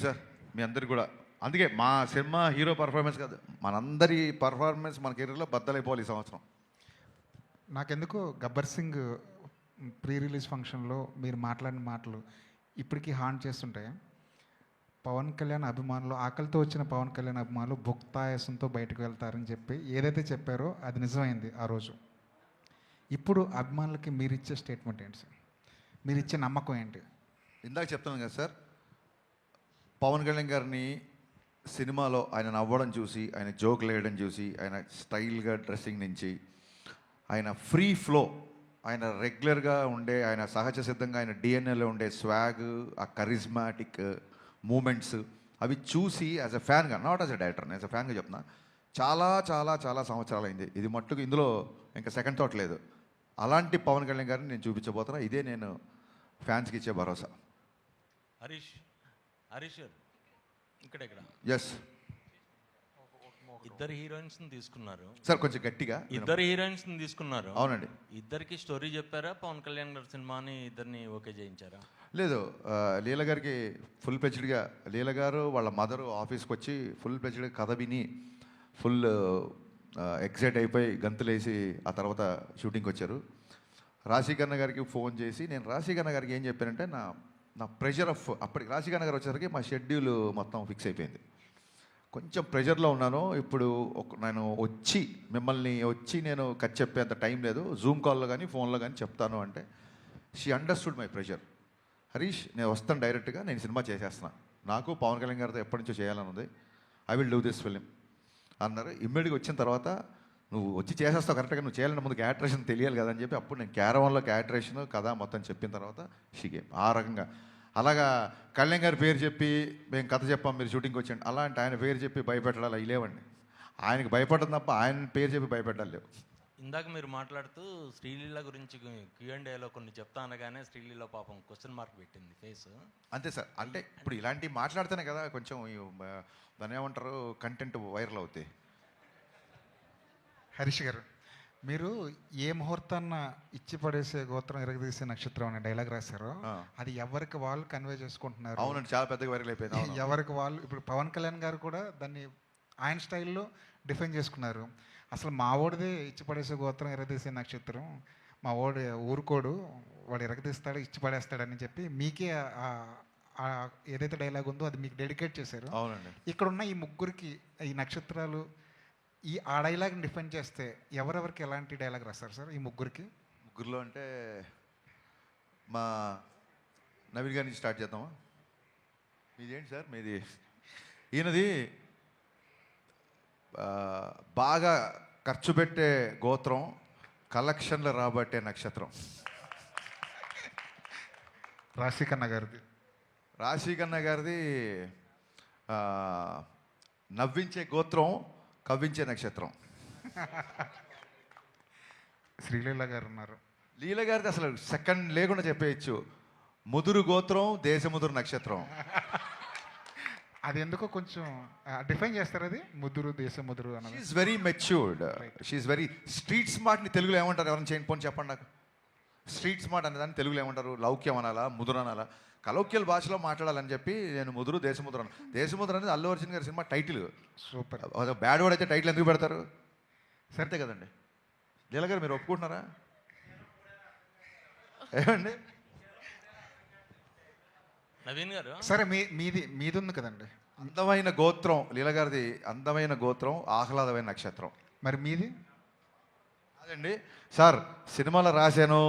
Sir మీ అందరికి కూడా అందుకే మా సినిమా హీరో పర్ఫార్మెన్స్ కాదు, మనందరి పర్ఫార్మెన్స్ మన కెరీర్లో బద్దలైపోవాలి ఈ సంవత్సరం. నాకెందుకు గబ్బర్ సింగ్ ప్రీ రిలీజ్ ఫంక్షన్లో మీరు మాట్లాడిన మాటలు ఇప్పటికీ హాంట్ చేస్తుంటాయి. పవన్ కళ్యాణ్ అభిమానులు, ఆకలితో వచ్చిన పవన్ కళ్యాణ్ అభిమానులు భుక్తాయాసంతో బయటకు వెళ్తారని చెప్పి ఏదైతే చెప్పారో అది నిజమైంది ఆ రోజు. ఇప్పుడు అభిమానులకి మీరు ఇచ్చే స్టేట్మెంట్ ఏంటి సార్? మీరు ఇచ్చే నమ్మకం ఏంటి? ఇందాక చెప్తున్నాను కదా సార్, పవన్ కళ్యాణ్ గారిని సినిమాలో ఆయన నవ్వడం చూసి, ఆయన జోకులు వేయడం చూసి, ఆయన స్టైల్గా డ్రెస్సింగ్ నుంచి, ఆయన ఫ్రీ ఫ్లో, ఆయన రెగ్యులర్గా ఉండే, ఆయన సహజ సిద్ధంగా ఆయన డిఎన్ఏలో ఉండే స్వాగ్, ఆ కరిజ్మాటిక్ మూమెంట్స్ అవి చూసి యాజ్ అ ఫ్యాన్గా, not as a director, as a ఫ్యాన్గా చెప్తున్నా, చాలా చాలా చాలా సంవత్సరాలు అయింది. ఇది మట్టుకు ఇందులో ఇంకా సెకండ్ థాట్ లేదు. అలాంటి పవన్ కళ్యాణ్ గారిని నేను చూపించబోతున్నా. ఇదే నేను ఫ్యాన్స్కి ఇచ్చే భరోసా. హరీష్ గారు ఇక్కడ ఎస్ ఇద్దరు హీరోయిన్స్ తీసుకున్నారు సార్, కొంచెం గట్టిగా. ఇద్దరు హీరోయిన్స్ తీసుకున్నారు. అవునండి. ఇద్దరికి స్టోరీ చెప్పారా? పవన్ కళ్యాణ్ గారి సినిమాని ఇద్దరిని ఓకే చేయించారా? లేదు, లీల గారికి ఫుల్ ప్లెజ్డ్గా, లీల గారు వాళ్ళ మదరు ఆఫీస్కి వచ్చి ఫుల్ ప్లెజ్డ్గా కథ విని ఫుల్ ఎక్సైట్ అయిపోయి గంతులేసి ఆ తర్వాత షూటింగ్కి వచ్చారు. రాశీకన్న గారికి ఫోన్ చేసి, నేను రాశీకన్న గారికి ఏం చెప్పానంటే, నా ప్రెషర్ ఆఫ్, అప్పటికి రాశీకన్న గారు వచ్చేసరికి మా షెడ్యూల్ మొత్తం ఫిక్స్ అయిపోయింది. కొంచెం ప్రెషర్లో ఉన్నాను. ఇప్పుడు నేను మిమ్మల్ని నేను కట్ చెప్పేంత టైం లేదు, జూమ్ కాల్లో కానీ ఫోన్లో కానీ చెప్తాను అంటే she understood my pressure. Harish, నేను వస్తాను డైరెక్ట్గా, నేను సినిమా చేసేస్తున్నాను, నాకు పవన్ కళ్యాణ్ గారితో ఎప్పటి నుంచో చేయాలని ఉంది, I will do this film అన్నారు. ఇమ్మీడియట్గా వచ్చిన తర్వాత, నువ్వు వచ్చి చేసేస్తావు కరెక్ట్గా, నువ్వు చేయాలంటే ముందు క్యారెక్టరేషన్ తెలియాలి కదా అని చెప్పి అప్పుడు నేను క్యారవాన్లో క్యారెక్టరేషన్ కథ మొత్తం చెప్పిన తర్వాత షీగే ఆ రకంగా. అలాగా కళ్యాణ్ గారి పేరు చెప్పి మేము కథ చెప్పాం, మీరు షూటింగ్కి వచ్చాండి, అలాంటి ఆయన పేరు చెప్పి భయపెట్టాలి అవి లేవండి. ఆయనకి భయపడడం తప్ప ఆయన పేరు చెప్పి భయపెట్టాలి లేవు. ఇందాక మీరు మాట్లాడుతూ శ్రీలీల గురించి Q&Aలో కొన్ని చెప్తా అనగానే శ్రీలీల పాపం క్వశ్చన్ మార్క్ పెట్టింది ఫేస్. అంతే సార్, అంటే ఇప్పుడు ఇలాంటివి మాట్లాడితేనే కదా కొంచెం దాన్ని ఏమంటారు, కంటెంట్ వైరల్ అవుతాయి. హరీష్ గారు, మీరు ఏ ముహూర్తాన్న ఇచ్చి పడేసే గోత్రం ఎరగదీసే నక్షత్రం అనే డైలాగ్ రాశారో అది ఎవరికి వాళ్ళు కన్వే చేసుకుంటున్నారు. అవునండి, చాలా పెద్దగా వైరల్ అయిపోయింది. ఎవరికి వాళ్ళు, ఇప్పుడు పవన్ కళ్యాణ్ గారు కూడా దాన్ని ఆయన స్టైల్లో డిఫైన్ చేసుకున్నారు. అసలు మా ఓడిదే ఇచ్చి పడేసే గోత్రం ఎరగదీసే నక్షత్రం, మా ఓడి ఊరుకోడు, వాడు ఎరగదీస్తాడు ఇచ్చి పడేస్తాడని చెప్పి మీకే ఏదైతే డైలాగ్ ఉందో అది మీకు డెడికేట్ చేశారు. అవునండి. ఇక్కడున్న ఈ ముగ్గురికి ఈ నక్షత్రాలు ఆ డైలాగ్ని డిఫైన్ చేస్తే ఎవరెవరికి ఎలాంటి డైలాగ్ రాస్తారు సార్ ఈ ముగ్గురికి? ముగ్గురులో అంటే మా నవీన్ గారి నుంచి స్టార్ట్ చేద్దామా? మీదేంటి సార్? మీది ఈయనది బాగా ఖర్చు పెట్టే గోత్రం, కలెక్షన్లు రాబట్టే నక్షత్రం. రాశీకన్న గారిది నవ్వించే గోత్రం, కవ్వించే నక్షత్రం. శ్రీలీల గారు ఉన్నారు. లీల గారిది అసలు సెకండ్ లేకుండా చెప్పేయచ్చు, ముదురు గోత్రం, దేశముదురు నక్షత్రం. అది ఎందుకో కొంచెం డిఫైన్ చేస్తారు, అది ముదురు దేశముదురు అన్నది. She's very matured, she's very street స్మార్ట్ని తెలుగులో ఏమంటారు? ఎవరైనా చేయండి పోనీ చెప్పండి నాకు. స్ట్రీట్ స్మార్ట్ అనేదాన్ని తెలుగులో ఏమంటారు? లౌక్యం అనాలా, ముదురు అనాలా? కలౌక్యల్ భాషలో మాట్లాడాలని చెప్పి నేను ముదురు దేశముద్ర అన్న. దేశముద్ర అనేది అల్లు అర్జున్ గారి cinema title. Super. Bad word అయితే టైటిల్ ఎందుకు పెడతారు? సరితే కదండి. లీల గారు మీరు ఒప్పుకుంటున్నారా? ఏమండి నవీన్ గారు? సరే, మీది ఉంది కదండి అందమైన గోత్రం లీల గారిది, అందమైన గోత్రం, ఆహ్లాదమైన నక్షత్రం. మరి మీది? అదండి సార్, సినిమాలో రాశాను,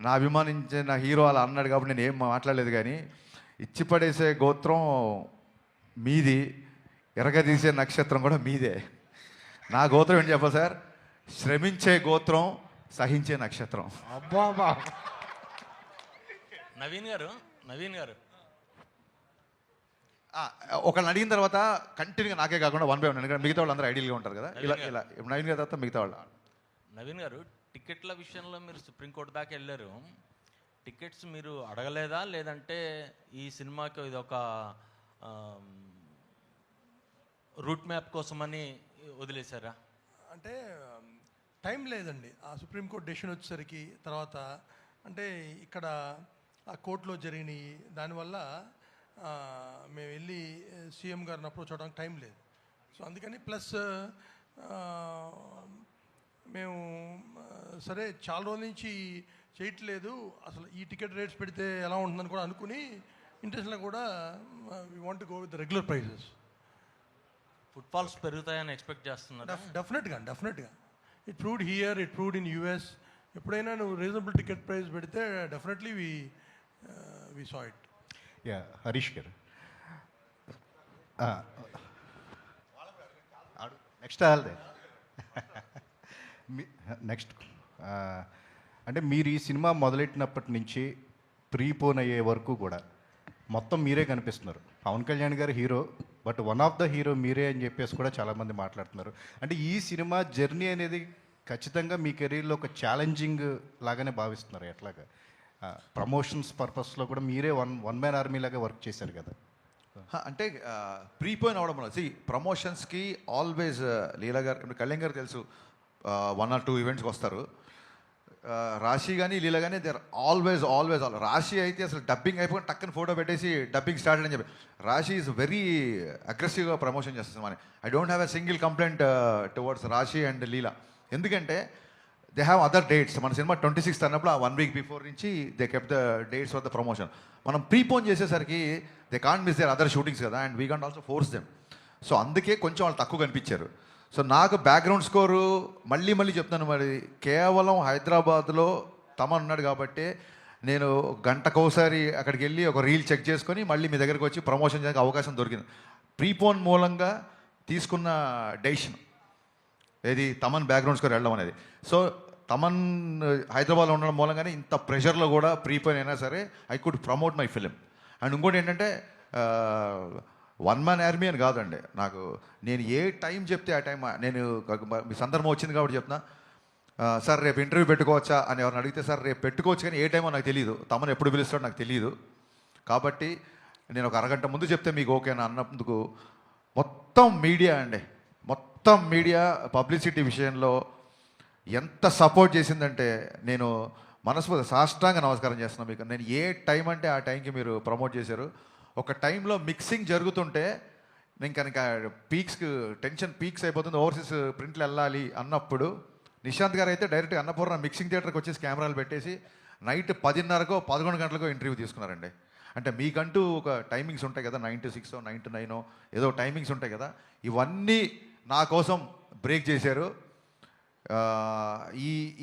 నా అభిమానించిన హీరో అలా అన్నాడు కాబట్టి నేను ఏం మాట్లాడలేదు, కానీ ఇచ్చి పడేసే గోత్రం మీది, ఎరగదీసే నక్షత్రం కూడా మీదే. నా గోత్రం ఏంటి చెప్పా సార్? శ్రమించే గోత్రం, సహించే నక్షత్రం. అబ్బా. నవీన్ గారు ఒకళ్ళని అడిగిన తర్వాత కంటిన్యూగా నాకే కాకుండా 1 by 1, ఎందుకంటే మిగతా వాళ్ళు అందరూ ఐడియల్గా ఉంటారు కదా. ఇలా నవీన్ గారి తర్వాత మిగతా వాళ్ళు. నవీన్ గారు, టికెట్ల విషయంలో మీరు సుప్రీంకోర్టు దాకా వెళ్ళారు. టికెట్స్ మీరు అడగలేదా, లేదంటే ఈ సినిమాకి ఇది ఒక రూట్ మ్యాప్ కోసమని వదిలేశారా? అంటే టైం లేదండి. ఆ సుప్రీంకోర్టు డెసిషన్ వచ్చేసరికి తర్వాత అంటే ఇక్కడ ఆ కోర్టులో జరిగినాయి, దానివల్ల మేము వెళ్ళి సీఎం గారిని అప్రోచ్ అవ్వడానికి టైం లేదు. సో అందుకని ప్లస్ మేము సరే చాలా రోజుల నుంచి చేయట్లేదు, అసలు ఈ టికెట్ రేట్స్ పెడితే ఎలా ఉంటుందని కూడా అనుకుని ఇంటర్నేషనల్ కూడా we want go with regular prices. Footfalls పెరుగుతాయని ఎక్స్పెక్ట్ చేస్తున్నారు. డెఫినెట్గా it proved here, it proved in US. ఎప్పుడైనా నువ్వు రీజనబుల్ టికెట్ ప్రైస్ పెడితే definitely we saw it. Yeah, Harish garu next ఆల్దే next అంటే మీరు ఈ సినిమా మొదలెట్టినప్పటి నుంచి ప్రీపోన్ అయ్యే వరకు కూడా మొత్తం మీరే కనిపిస్తున్నారు. పవన్ కళ్యాణ్ గారు hero, but one of the hero మీరే అని చెప్పేసి కూడా చాలామంది మాట్లాడుతున్నారు. అంటే ఈ సినిమా జర్నీ అనేది ఖచ్చితంగా మీ కెరీర్లో ఒక ఛాలెంజింగ్ లాగానే భావిస్తున్నారు. ఎట్లాగా ప్రమోషన్స్ పర్పస్లో కూడా మీరే వన్ మ్యాన్ ఆర్మీ లాగా వర్క్ చేశారు కదా. అంటే ప్రీపోయిన్ అవడం వల్ల ప్రమోషన్స్కి ఆల్వేస్ లీలా గారు, ఇప్పుడు కళ్యాణ్ గారు తెలుసు, 1 or 2 ఈవెంట్స్కి వస్తారు. రాశి కానీ లీలా కానీ దే ఆర్ ఆల్వేస్ రాశి అయితే అసలు డబ్బింగ్ అయిపోయి టక్కని ఫోటో పెట్టేసి డబ్బింగ్ స్టార్ట్ అని చెప్పి రాశి ఈజ్ వెరీ అగ్రెసివ్గా ప్రమోషన్ చేస్తుంది. మన I don't have a single complaint towards Rashi and Leela. ఎందుకంటే దే హ్యావ్ అదర్ డేట్స్. మన సినిమా 26th అన్నప్పుడు ఆ 1 week బిఫోర్ నుంచి they kept the dates for the promotion. మనం ప్రీపోన్ చేసేసరికి they can't miss their other shootings కదా, and we can't also force them. So అందుకే కొంచెం వాళ్ళు తక్కువ కనిపించారు. సో నాకు బ్యాక్గ్రౌండ్ స్కోరు మళ్ళీ చెప్తాను, మరి కేవలం హైదరాబాద్లో తమన్ ఉన్నాడు కాబట్టి నేను గంటకోసారి అక్కడికి వెళ్ళి ఒక రీల్ చెక్ చేసుకొని మళ్ళీ మీ దగ్గరికి వచ్చి ప్రమోషన్ చేయడానికి అవకాశం దొరికింది. ప్రీపోన్ మూలంగా తీసుకున్న డెసిషన్ ఏది తమన్ బ్యాక్గ్రౌండ్ స్కోర్ వెళ్ళడం అనేది. సో తమన్ హైదరాబాద్లో ఉండడం మూలంగానే ఇంత ప్రెషర్లో కూడా ప్రీపోయిన్ అయినా సరే I could promote my film. And ఇంకోటి ఏంటంటే 1 man ఆర్మీ అని కాదండి, నాకు నేను ఏ టైం చెప్తే ఆ టైం నేను మీ సందర్భం వచ్చింది కాబట్టి చెప్తున్నా. సార్ రేపు ఇంటర్వ్యూ పెట్టుకోవచ్చా అని ఎవరిని అడిగితే సార్ రేపు పెట్టుకోవచ్చు, కానీ ఏ టైమో నాకు తెలియదు, తమను ఎప్పుడు పిలుస్తాడో నాకు తెలియదు. కాబట్టి నేను ఒక అరగంట ముందు చెప్తే మీకు ఓకేనా అన్నందుకు మొత్తం మీడియా పబ్లిసిటీ విషయంలో ఎంత సపోర్ట్ చేసిందంటే నేను మనస్ఫూర్తి సాష్టాంగ నమస్కారం చేస్తున్నాను మీకు. నేను ఏ టైం అంటే ఆ టైంకి మీరు ప్రమోట్ చేశారు. ఒక టైంలో మిక్సింగ్ జరుగుతుంటే నేను కనుక టెన్షన్ పీక్స్ అయిపోతుంది, ఓవర్సీస్ ప్రింట్లు వెళ్ళాలి అన్నప్పుడు నిశాంత్ గారు అయితే డైరెక్ట్గా అన్నపూర్ణ మిక్సింగ్ థియేటర్కి వచ్చేసి కెమెరాలు పెట్టేసి నైట్ 10:30కో 11 గంటలకో ఇంటర్వ్యూ తీసుకున్నారండి. అంటే మీకంటూ ఒక టైమింగ్స్ ఉంటాయి కదా, 9 to 6, 9 to 9 ఏదో టైమింగ్స్ ఉంటాయి కదా, ఇవన్నీ నా కోసం బ్రేక్ చేశారు.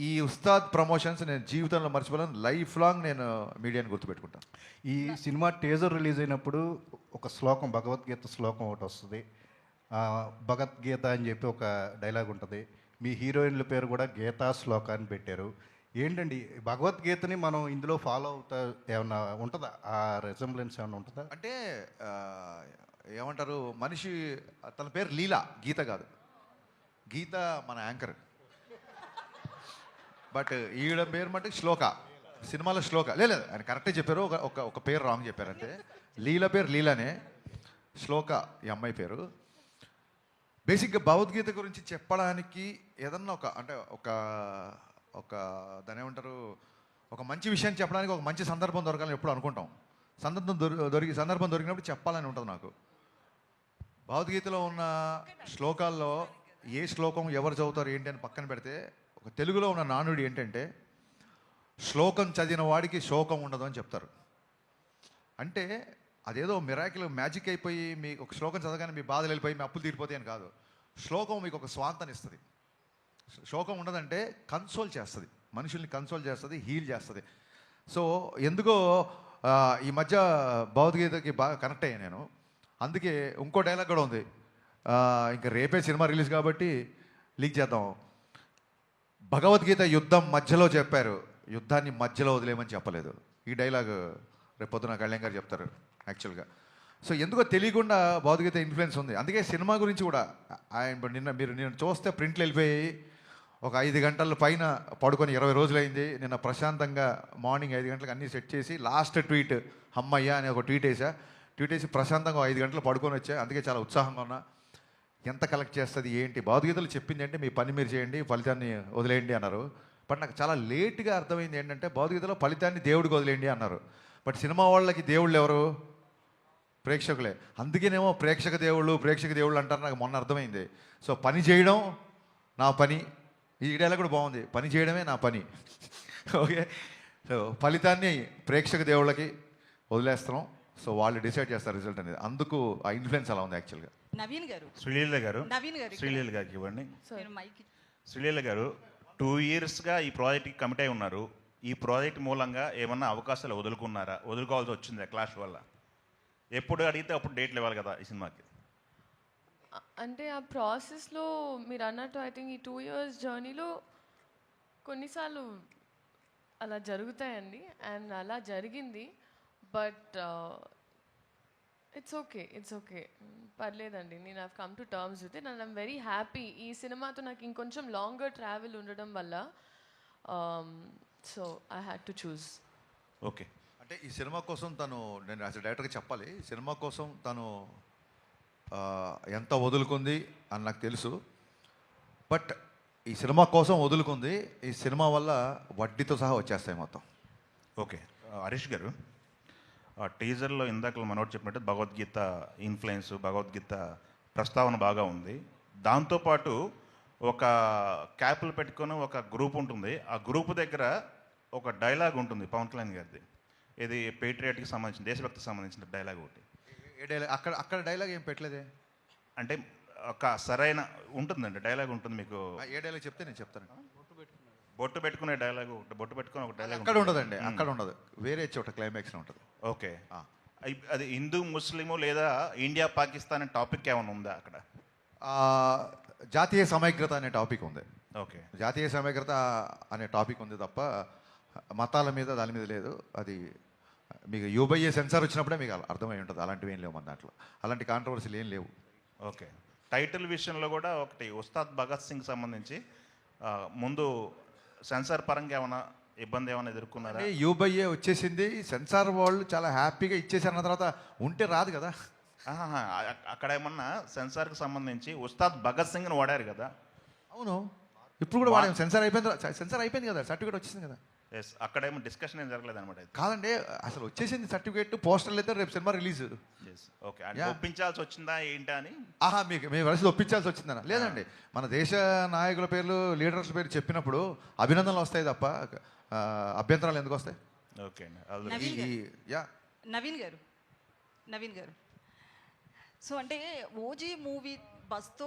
ఈ ఉస్తాద్ ప్రమోషన్స్ నేను జీవితంలో మర్చిపోలేను. లైఫ్ లాంగ్ నేను మీడియాని గుర్తుపెట్టుకుంటాను. ఈ సినిమా టీజర్ రిలీజ్ అయినప్పుడు ఒక శ్లోకం, భగవద్గీత శ్లోకం ఒకటి వస్తుంది. భగవద్గీత అని చెప్పి ఒక డైలాగ్ ఉంటుంది. మీ హీరోయిన్ల పేరు కూడా గీతా శ్లోక అని పెట్టారు. ఏంటండి భగవద్గీతని మనం ఇందులో ఫాలో అవుతా ఏమన్నా ఉంటుందా? ఆ రెసెంబ్లెన్స్ ఏమన్నా ఉంటుందా? అంటే ఏమంటారు, మనిషి తన పేరు లీలా, గీత కాదు. గీత మన యాంకర్, బట్ ఈవిడ పేరు మటుకు శ్లోక. సినిమాలో శ్లోక లేదు, ఆయన కరెక్టే చెప్పారు, ఒక పేరు రాంగ్ చెప్పారంటే. లీల పేరు లీలానే, శ్లోక ఈ అమ్మాయి పేరు. బేసిక్గా భగవద్గీత గురించి చెప్పడానికి ఏదన్నా ఒక దాని ఏమంటారు, ఒక మంచి విషయం చెప్పడానికి ఒక మంచి సందర్భం దొరకాలని ఎప్పుడు అనుకుంటాం. సందర్భం దొరికినప్పుడు చెప్పాలని ఉంటుంది నాకు. భగవద్గీతలో ఉన్న శ్లోకాల్లో ఏ శ్లోకం ఎవరు చదువుతారు ఏంటి అని పక్కన పెడితే, ఒక తెలుగులో ఉన్న నానుడి ఏంటంటే శ్లోకం చదివిన వాడికి శోకం ఉండదు అని చెప్తారు. అంటే అదేదో మిరాకిల్ మ్యాజిక్ అయిపోయి మీకు ఒక శ్లోకం చదవగానే మీ బాధలు వెళ్ళిపోయి మీ అప్పులు తీరిపోతాయి అని కాదు. శ్లోకం మీకు ఒక స్వాంతాన్ని ఇస్తుంది. శోకం ఉండదంటే కన్సోల్ చేస్తుంది, మనుషుల్ని కన్సోల్ చేస్తుంది, హీల్ చేస్తుంది. సో ఎందుకో ఈ మధ్య భగవద్గీతకి బాగా కనెక్ట్ అయ్యాను నేను. అందుకే ఇంకో డైలాగ్ కూడా ఉంది, ఇంకా రేపే సినిమా రిలీజ్ కాబట్టి లీక్ చేద్దాం. భగవద్గీత యుద్ధం మధ్యలో చెప్పారు, యుద్ధాన్ని మధ్యలో వదిలేమని చెప్పలేదు. ఈ డైలాగ్ రేపొద్దున కళ్యాణ్ గారు చెప్తారు యాక్చువల్గా. సో ఎందుకో తెలియకుండా భగవద్గీత ఇన్ఫ్లుయెన్స్ ఉంది. అందుకే సినిమా గురించి కూడా మీరు చూస్తే ప్రింట్లు వెళ్ళిపోయి ఒక 5 గంటల పైన పడుకొని 20 రోజులైంది. నిన్న ప్రశాంతంగా మార్నింగ్ 5 గంటలకు అన్నీ సెట్ చేసి లాస్ట్ ట్వీట్ అమ్మయ్య అని ఒక ట్వీట్ వేసి ప్రశాంతంగా 5 గంటలు పడుకొని వచ్చా. అందుకే చాలా ఉత్సాహంగా ఉన్నా. ఎంత కలెక్ట్ చేస్తుంది ఏంటి, భగవద్గీతలు చెప్పింది అంటే మీ పని మీరు చేయండి, ఫలితాన్ని వదిలేయండి అన్నారు. బట్ నాకు చాలా లేట్గా అర్థమైంది ఏంటంటే భగవద్గీతలో ఫలితాన్ని దేవుడికి వదిలేయండి అన్నారు. బట్ సినిమా వాళ్ళకి దేవుళ్ళు ఎవరు? ప్రేక్షకులే. అందుకేనేమో ప్రేక్షక దేవుళ్ళు అంటారు, నాకు మొన్న అర్థమైంది. సో పని చేయడం నా పని, ఈ డైలాగ్ కూడా బాగుంది, పని చేయడమే నా పని. ఓకే, సో ఫలితాన్ని ప్రేక్షక దేవుళ్ళకి వదిలేస్తున్నాం. సో వాళ్ళు డిసైడ్ చేస్తారు రిజల్ట్ అనేది. అందుకు ఆ ఇన్ఫ్లుయెన్స్ అలా ఉంది యాక్చువల్గా. నవీన్ గారు శ్రీలీల గారు నవీన్ గారు శ్రీలీల గారికి ఇవ్వండి. నేను మైక్ శ్రీలీల గారు 2 yearsగా ఈ ప్రాజెక్ట్కి కమిట్ అయి ఉన్నారు. ఈ ప్రాజెక్ట్ మూలంగా ఏమన్నా అవకాశాలు వదులుకున్నారా? వదులుకోవాల్సి వచ్చిందా క్లాష్ వల్ల? ఎప్పుడు అడిగితే అప్పుడు డేట్లు ఇవ్వాలి కదా ఈ సినిమాకి. అంటే ఆ ప్రాసెస్లో మీరు అన్నట్టు ఐ థింక్ ఈ 2 years జర్నీలో కొన్నిసార్లు అలా జరుగుతాయండి, అండ్ అలా జరిగింది. బట్ ఇట్స్ ఓకే పర్లేదండి. నేను I've come to terms with it and I'm very happy. ఈ సినిమాతో నాకు ఇంకొంచెం లాంగర్ ట్రావెల్ ఉండడం వల్ల so I had to choose. Okay, అంటే ఈ సినిమా కోసం తను, నేను యాజ్ డైరెక్టర్గా చెప్పాలి, ఈ సినిమా కోసం తను ఎంత వదులుకుంది అని నాకు తెలుసు. బట్ ఈ సినిమా కోసం వదులుకుంది, ఈ సినిమా వల్ల వడ్డీతో సహా వచ్చేస్తాయి మొత్తం. ఓకే. హరీష్ గారు, టీజర్లో ఇందాక మనోడు చెప్పినట్టు భగవద్గీత ఇన్ఫ్లుయెన్స్, భగవద్గీత ప్రస్తావన బాగా ఉంది. దాంతోపాటు ఒక క్యాప్లు పెట్టుకొని ఒక గ్రూప్ ఉంటుంది. ఆ గ్రూప్ దగ్గర ఒక డైలాగ్ ఉంటుంది పవన్ కళ్యాణ్ గారిది. ఇది పేట్రియాట్కి సంబంధించిన, దేశభక్తికి సంబంధించిన డైలాగ్ ఒకటి. ఏ డైలాగ్? అక్కడ డైలాగ్ ఏం పెట్టలేదే. అంటే ఒక సరైన ఉంటుందండి డైలాగ్ ఉంటుంది మీకు. ఏ డైలాగ్ చెప్తే నేను చెప్తాను. బొట్టు పెట్టుకునే డైలాగ్ ఒకటి, బొట్టు పెట్టుకుని ఒక డైలాగ్ అక్కడ ఉండదండి, అక్కడ ఉండదు, వేరే చోట క్లైమాక్స్ ఉంటుంది. ఓకే, అది హిందూ ముస్లిము లేదా ఇండియా పాకిస్తాన్ అనే టాపిక్ ఏమైనా ఉందా అక్కడ? జాతీయ సమైక్యత అనే టాపిక్ ఉంది. ఓకే, జాతీయ సమైక్యత అనే టాపిక్ ఉంది తప్ప మతాల మీద దాని మీద లేదు. అది మీకు యూబైఏ సెన్సార్ వచ్చినప్పుడే మీకు అర్థమై ఉంటుంది. అలాంటివి ఏం లేవు మన దాంట్లో, అలాంటి కాంట్రవర్సీలు ఏం లేవు. ఓకే. టైటిల్ విషయంలో కూడా ఒకటి ఉస్తాద్ భగత్ సింగ్ సంబంధించి ముందు సెన్సార్ పరంగా ఏమైనా ఇబ్బంది ఏమైనా ఎదుర్కొన్నారా? యూబైఏ వచ్చేసింది, సెన్సార్ వాళ్ళు చాలా హ్యాపీగా ఇచ్చేసారన్న తర్వాత ఉంటే రాదు కదా. అక్కడ ఏమన్నా సెన్సార్కి సంబంధించి ఉస్తాద్ భగత్ సింగ్ని వాడారు కదా? అవును, ఇప్పుడు కూడా వాడాము. సెన్సార్ అయిపోయింది కదా, సర్టిఫికేట్ వచ్చేసింది కదా. ఎస్, అక్కడేమో డిస్కషన్ ఏం జరగలేదు అనమాట. కాదండి, అసలు వచ్చేసింది సర్టిఫికేట్, పోస్టర్లు అయితే రేపు సినిమా రిలీజ్. ఓకే, అంటే ఒప్పించాల్సి వచ్చిందా ఏంటా అని? మీకు మీ వరుసలో ఒప్పించాల్సి వచ్చిందన్న? లేదండి, మన దేశ నాయకుల పేర్లు, లీడర్స్ పేరు చెప్పినప్పుడు అభినందనలు వస్తాయి తప్ప అభ్యంతరాలు ఎందుకు వస్తాయి? ఓకే నవీన్ గారు సో అంటే ఓజీ మూవీ బస్తో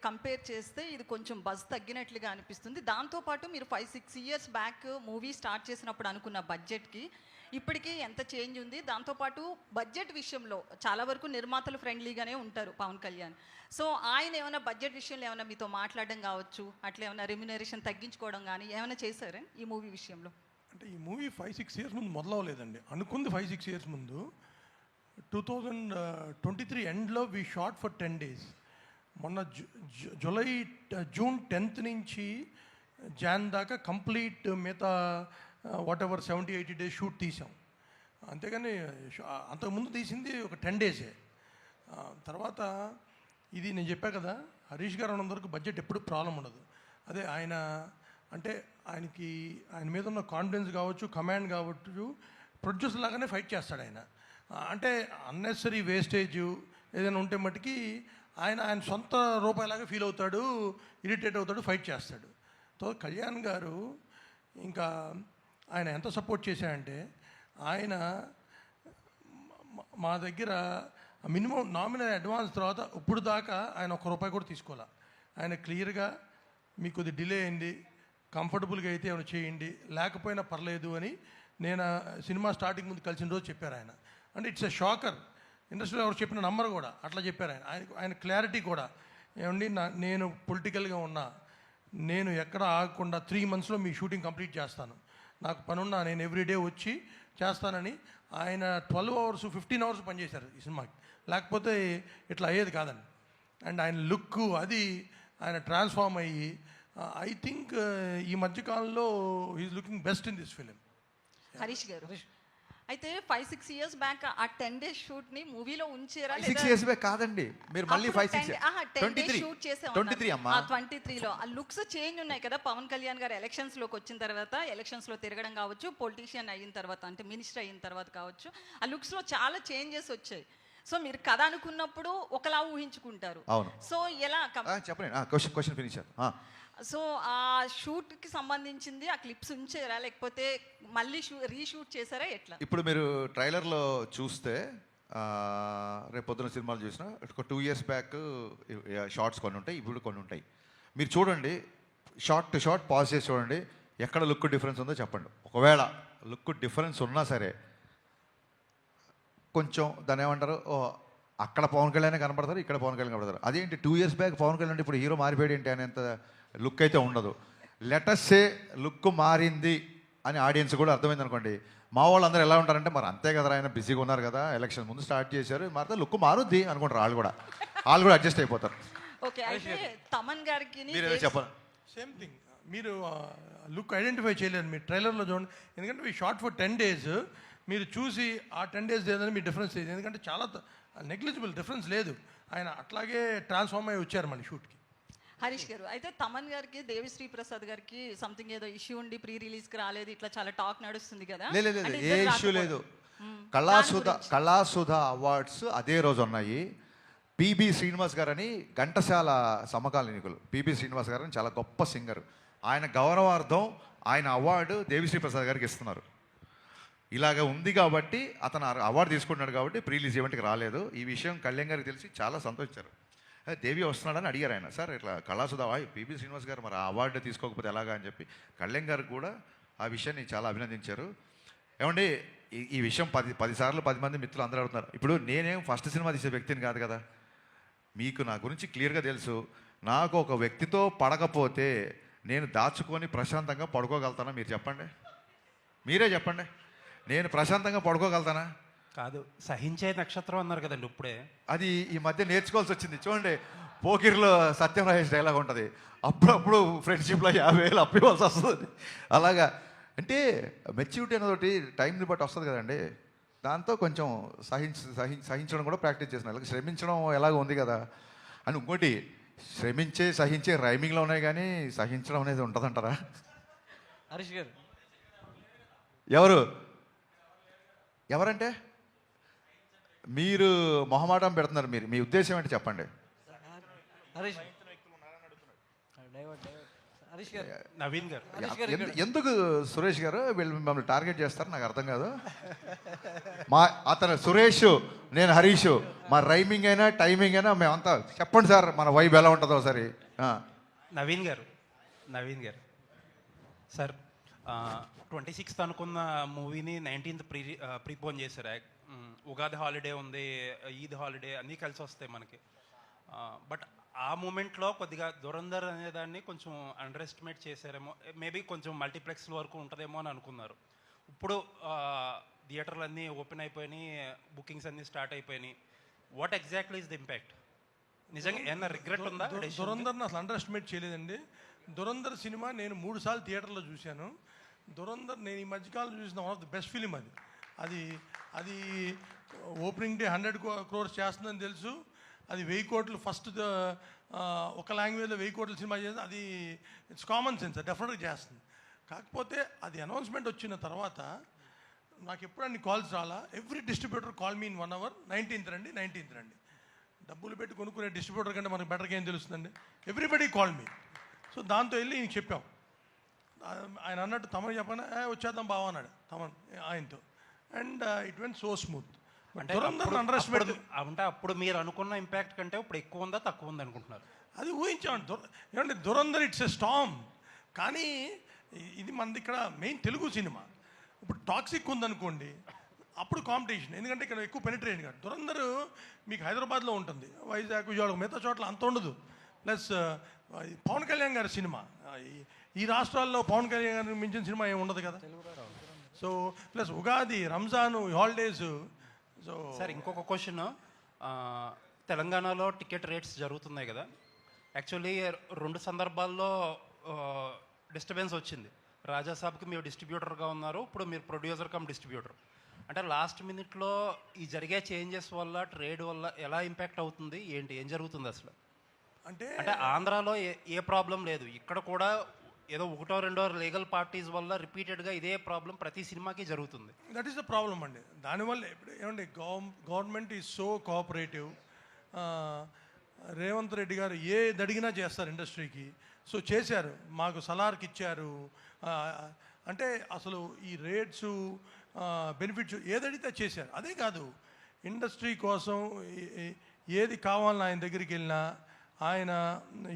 కంపేర్ చేస్తే ఇది కొంచెం బస్ తగ్గినట్లుగా అనిపిస్తుంది. దాంతోపాటు మీరు 5-6 years బ్యాక్ మూవీ స్టార్ట్ చేసినప్పుడు అనుకున్న బడ్జెట్కి ఇప్పటికీ ఎంత చేంజ్ ఉంది? దాంతోపాటు బడ్జెట్ విషయంలో చాలా వరకు నిర్మాతలు ఫ్రెండ్లీగానే ఉంటారు పవన్ కళ్యాణ్. సో ఆయన ఏమైనా బడ్జెట్ విషయంలో ఏమైనా మీతో మాట్లాడడం కావచ్చు, అట్లా ఏమైనా రెమ్యునరేషన్ తగ్గించుకోవడం కానీ ఏమైనా చేశారా ఈ మూవీ విషయంలో? అంటే ఈ మూవీ 5-6 years ముందు మొదలవలేదండి. అనుకుంది 5-6 years ముందు. 2023 ఎండ్లో వీ షాట్ ఫర్ 10 days. మొన్న జూన్ 10th నుంచి జాన్ దాకా కంప్లీట్ మిగతా వాట్ ఎవర్ 70-80 days షూట్ తీసాం. అంతేగాని అంతకుముందు తీసింది ఒక 10 days. తర్వాత ఇది నేను చెప్పా కదా, హరీష్ గారు అన్నంతవరకు బడ్జెట్ ఎప్పుడు ప్రాబ్లం ఉండదు. అదే ఆయన అంటే ఆయన మీద ఉన్న కాన్ఫిడెన్స్ కావచ్చు, కమాండ్ కావచ్చు, ప్రొడ్యూసర్ లాగానే ఫైట్ చేస్తాడు ఆయన. అంటే అన్నెసరీ వేస్టేజ్ ఏదైనా ఉంటే మట్టుకి ఆయన సొంత రూపాయలాగా ఫీల్ అవుతాడు, ఇరిటేట్ అవుతాడు, ఫైట్ చేస్తాడు. సో కళ్యాణ్ గారు ఇంకా ఆయన ఎంత సపోర్ట్ చేశారంటే, ఆయన మా దగ్గర మినిమం నామినల్ అడ్వాన్స్ తర్వాత ఇప్పుడు దాకా ఆయన ₹1 కూడా తీసుకోవాలి. ఆయన క్లియర్గా మీకు కొద్ది డిలే అయింది, కంఫర్టబుల్గా అయితే ఏమైనా చేయండి, లేకపోయినా పర్లేదు అని నేను సినిమా స్టార్టింగ్ ముందు కలిసిన రోజు చెప్పారు ఆయన. అంటే ఇట్స్ ఎ షాకర్. ఇండస్ట్రీలో ఎవరు చెప్పిన నంబర్ కూడా అట్లా చెప్పారు ఆయన క్లారిటీ కూడా. ఏమండి, నేను పొలిటికల్గా ఉన్నా, నేను ఎక్కడ ఆగకుండా 3 monthsలో మీ షూటింగ్ కంప్లీట్ చేస్తాను, నాకు పనున్నా నేను ఎవ్రీడే వచ్చి చేస్తానని ఆయన 12 hours 15 hours పనిచేశారు ఈ సినిమాకి. లేకపోతే ఇట్లా అయ్యేది కాదండి. అండ్ ఆయన లుక్ అది ఆయన ట్రాన్స్ఫార్మ్ అయ్యి ఐ థింక్ ఈ మధ్యకాలంలో he's looking best in this film. Harish garu, అయితే 5-6 years బ్యాక్ ఆ 10 days షూట్ ని మూవీలో ఉంచారా? 6 years బ్యాక్ కాదండి, మీరు మళ్ళీ 5-6 షూట్ చేసాం. 23లో ఆ లుక్స్ చేంజ్ ఉన్నాయి కదా. పవన్ కళ్యాణ్ గారు ఎలక్షన్స్ లోకి వచ్చిన తర్వాత, ఎలక్షన్స్ లో తిరగడం కావచ్చు, పొలిటీషియన్ అయిన తర్వాత అంటే మినిస్టర్ అయిన తర్వాత కావచ్చు, ఆ లుక్స్ లో చాలా చేంజెస్ వచ్చాయి. సో మీరు కథ అనుకున్నప్పుడు ఒకలా ఊహించుకుంటారు. అవును. సో ఎలా చెప్పండి, క్వశ్చన్ ఫినిష్. సో ఆ షూట్కి సంబంధించింది ఆ క్లిప్స్ ఉంచారా, లేకపోతే మళ్ళీ రీషూట్ చేశారా, ఎట్లా? ఇప్పుడు మీరు ట్రైలర్లో చూస్తే రేపు పొద్దున సినిమాలు చూసినా ఒక 2 years బ్యాక్ షార్ట్స్ కొన్ని ఉంటాయి, ఇప్పుడు కొన్ని ఉంటాయి. మీరు చూడండి, షార్ట్ టు షార్ట్ పాజ్ చేసి చూడండి, ఎక్కడ లుక్ డిఫరెన్స్ ఉందో చెప్పండి. ఒకవేళ లుక్ డిఫరెన్స్ ఉన్నా సరే కొంచెం దాని ఏమంటారు, అక్కడ పవన్ కళ్యాణ్ కనపడతారు, ఇక్కడ పవన్ కళ్యాణ్ కనపడతారు. అదేంటి 2 years బ్యాక్ పవన్ కళ్యాణ్ ఇప్పుడు హీరో మారిపోయాడు ఏంటి అనేంత లుక్ అయితే ఉండదు. లెటస్సే లుక్ మారింది అని ఆడియన్స్ కూడా అర్థమైంది అనుకోండి. మా వాళ్ళు అందరూ ఎలా ఉంటారంటే మరి అంతే కదా, ఆయన బిజీగా ఉన్నారు కదా, ఎలక్షన్ ముందు స్టార్ట్ చేశారు, మారితే లుక్ మారుద్ది అనుకుంటారు. వాళ్ళు కూడా అడ్జస్ట్ అయిపోతారు. ఓకే, అయితే తమన్ గారికి చెప్పండి. సేమ్ థింగ్, మీరు లుక్ ఐడెంటిఫై చేయలేరు మీరు ట్రైలర్లో చూడండి. ఎందుకంటే మీ షార్ట్ ఫర్ 10 days మీరు చూసి ఆ 10 days లేదని మీ డిఫరెన్స్ లేదు. ఎందుకంటే చాలా నెగ్లిజిబుల్ డిఫరెన్స్ లేదు. ఆయన అట్లాగే ట్రాన్స్ఫార్మ్ అయ్యి వచ్చారు మన షూట్కి. హరీష్ గారు, అయితే తమన్ గారికి దేవిశ్రీ ప్రసాద్ గారికి సంథింగ్ ఏదో ఇష్యూ ఉండి ప్రీ రిలీజ్కి రాలేదు, ఇట్లా చాలా టాక్ నడుస్తుంది కదా? లేదు, ఏ ఇష్యూ లేదు. కళాసుధ అవార్డ్స్ అదే రోజు ఉన్నాయి. పిబి శ్రీనివాస్ గారని ఘంటసాల సమకాలీనికులు, పిబి శ్రీనివాస్ గారని చాలా గొప్ప సింగర్. ఆయన గౌరవార్థం ఆయన అవార్డు దేవిశ్రీ ప్రసాద్ గారికి ఇస్తున్నారు. ఇలాగ ఉంది కాబట్టి అతను అవార్డు తీసుకుంటున్నాడు కాబట్టి ప్రీ రిలీజ్ ఈవెంట్కి రాలేదు. ఈ విషయం కళ్యాణ్ గారికి తెలిసి చాలా సంతోషించారు. దేవి వస్తున్నాడని అడిగారు ఆయన. సార్ ఇట్లా కళాసుధ పిబి శ్రీనివాస్ గారు మరి ఆ అవార్డు తీసుకోకపోతే ఎలాగా అని చెప్పి కళ్యాణ్ గారు కూడా ఆ విషయాన్ని చాలా అభినందించారు. ఏమండి, ఈ విషయం 10 సార్లు 10 మంది మిత్రులు అందరూ అడుగుతున్నారు. ఇప్పుడు నేనేం ఫస్ట్ సినిమా తీసే వ్యక్తిని కాదు కదా, మీకు నా గురించి క్లియర్గా తెలుసు. నాకు ఒక వ్యక్తితో పడకపోతే నేను దాచుకొని ప్రశాంతంగా పడుకోగలుగుతానా? మీరు చెప్పండి, మీరే చెప్పండి. నేను ప్రశాంతంగా పడుకోగలుగుతానా? కాదు, సహించే నక్షత్రం అన్నారు కదండి ఇప్పుడే. అది ఈ మధ్య నేర్చుకోవాల్సి వచ్చింది. చూడండి, పోకిర్లో సత్యం రాజేష్ డైలాగ్ ఉంటుంది, అప్పుడప్పుడు ఫ్రెండ్షిప్లో 50,000 అప్పు ఇవ్వాల్సి వస్తుంది. అలాగా అంటే మెచ్యూరిటీ అనేది టైంని బట్టి వస్తుంది కదండి. దాంతో కొంచెం సహించడం కూడా ప్రాక్టీస్ చేసిన. అలాగే శ్రమించడం ఎలాగ ఉంది కదా అని. ఇంకోటి, సహించే రైమింగ్లో ఉన్నాయి కానీ సహించడం అనేది ఉంటుందంటారా? హరీష్ గారు ఎవరంటే మీరు మొహమాటం పెడుతున్నారు. మీ ఉద్దేశం ఏంటి చెప్పండి. నవీన్ గారు, ఎందుకు సురేష్ గారు వీళ్ళు మిమ్మల్ని టార్గెట్ చేస్తారు నాకు అర్థం కాదు. అతను సురేష్, నేను హరీష్, మా రైమింగ్ అయినా టైమింగ్ అయినా మేమంతా చెప్పండి సార్, మన వైబ్ ఎలా ఉంటుందో సరే. నవీన్ గారు సార్, 26th అనుకున్న మూవీని 19th ప్రీపోన్ చేశారు. ఉగాది హాలిడే ఉంది, ఈద్ హాలిడే అన్నీ కలిసి వస్తాయి మనకి. బట్ ఆ మూమెంట్లో కొద్దిగా దురంధర్ అనేదాన్ని కొంచెం అండర్ ఎస్టిమేట్ చేశారేమో. మేబీ కొంచెం మల్టీప్లెక్స్ వరకు ఉంటుందేమో అని అనుకున్నారు. ఇప్పుడు థియేటర్లు అన్నీ ఓపెన్ అయిపోయినాయి, బుకింగ్స్ అన్నీ స్టార్ట్ అయిపోయినాయి. What exactly is the impact? నిజంగా ఏమన్నా రిగ్రెట్ ఉందా? దురంధర్ని అసలు అండర్ ఎస్టిమేట్ చేయలేదండి. దురంధర్ సినిమా నేను 3 సార్లు థియేటర్లో చూశాను. దురంధర్ నేను ఈ మధ్యకాలం చూసిన one of the best film. అది ఓపెనింగ్ డే 100 crores చేస్తుందని తెలుసు. అది 1000 కోట్లు ఫస్ట్ ఒక లాంగ్వేజ్లో 1000 కోట్ల సినిమా చేస్తుంది. అది ఇట్స్ కామన్ సెన్స్, డెఫినెట్గా చేస్తుంది. కాకపోతే అది అనౌన్స్మెంట్ వచ్చిన తర్వాత నాకు ఎప్పుడు అన్ని కాల్స్ రాలా. Every distributor call me in 1 hour, 19th రండి. డబ్బులు పెట్టి కొనుక్కునే డిస్ట్రిబ్యూటర్ కంటే మనకు బెటర్గా ఏం తెలుస్తుందండి. Everybody call me. సో దాంతో వెళ్ళి ఇంక చెప్పాం. ఆయన అన్నట్టు తమను చెప్పాను, వచ్చేద్దాం బావ అన్నాడు తమన్ ఆయనతో. And it went so smooth. అంటే అప్పుడు మీరు అనుకున్న ఇంపాక్ట్ కంటే ఇప్పుడు ఎక్కువ ఉందా తక్కువ ఉంది అనుకుంటున్నారు? అది ఊహించామండి. ఏమంటే దురంధర్ ఇట్స్ ఎ స్టామ్. కానీ ఇది మనది ఇక్కడ మెయిన్ తెలుగు సినిమా. ఇప్పుడు టాక్సిక్ ఉందనుకోండి, అప్పుడు కాంపిటీషన్. ఎందుకంటే ఇక్కడ ఎక్కువ పెనిట్రేషన్ కాదు. దురంధర్ మీకు హైదరాబాద్లో ఉంటుంది, వైజాగ్, విజయవాడ, మిగతా చోట్ల అంత ఉండదు. ప్లస్ పవన్ కళ్యాణ్ గారి సినిమా, ఈ రాష్ట్రాల్లో పవన్ కళ్యాణ్ గారిని మించిన సినిమా ఏమి ఉండదు కదా. So plus Ugadi, Ramzan, holidays. So sir ఇంకొక క్వశ్చన్, తెలంగాణలో టికెట్ రేట్స్ జరుగుతున్నాయి కదా. యాక్చువల్లీ 2 సందర్భాల్లో డిస్టర్బెన్స్ వచ్చింది. రాజాసాబ్కి మీరు డిస్ట్రిబ్యూటర్గా ఉన్నారు, ఇప్పుడు మీరు ప్రొడ్యూసర్ కమ్ డిస్ట్రిబ్యూటర్. అంటే లాస్ట్ మినిట్లో ఈ జరిగే చేంజెస్ వల్ల, ట్రేడ్ వల్ల ఎలా ఇంపాక్ట్ అవుతుంది, ఏం జరుగుతుంది అసలు? అంటే ఆంధ్రాలో ఏ ప్రాబ్లం లేదు, ఇక్కడ కూడా ఏదో ఒకటో రెండో లీగల్ పార్టీస్ వల్ల రిపీటెడ్గా ఇదే ప్రాబ్లం ప్రతి సినిమాకి జరుగుతుంది. దట్ ఈస్ ద ప్రాబ్లం అండి. దానివల్ల ఇప్పుడు ఏమండి government is so cooperative. Revanth Reddy గారు ఏది అడిగినా చేస్తారు ఇండస్ట్రీకి. సో చేశారు, మాకు సలార్కి ఇచ్చారు. అంటే అసలు ఈ రేట్స్ బెనిఫిట్స్ ఏదడిగితే చేశారు. అదే కాదు, ఇండస్ట్రీ కోసం ఏది కావాలని ఆయన దగ్గరికి వెళ్ళినా ఆయన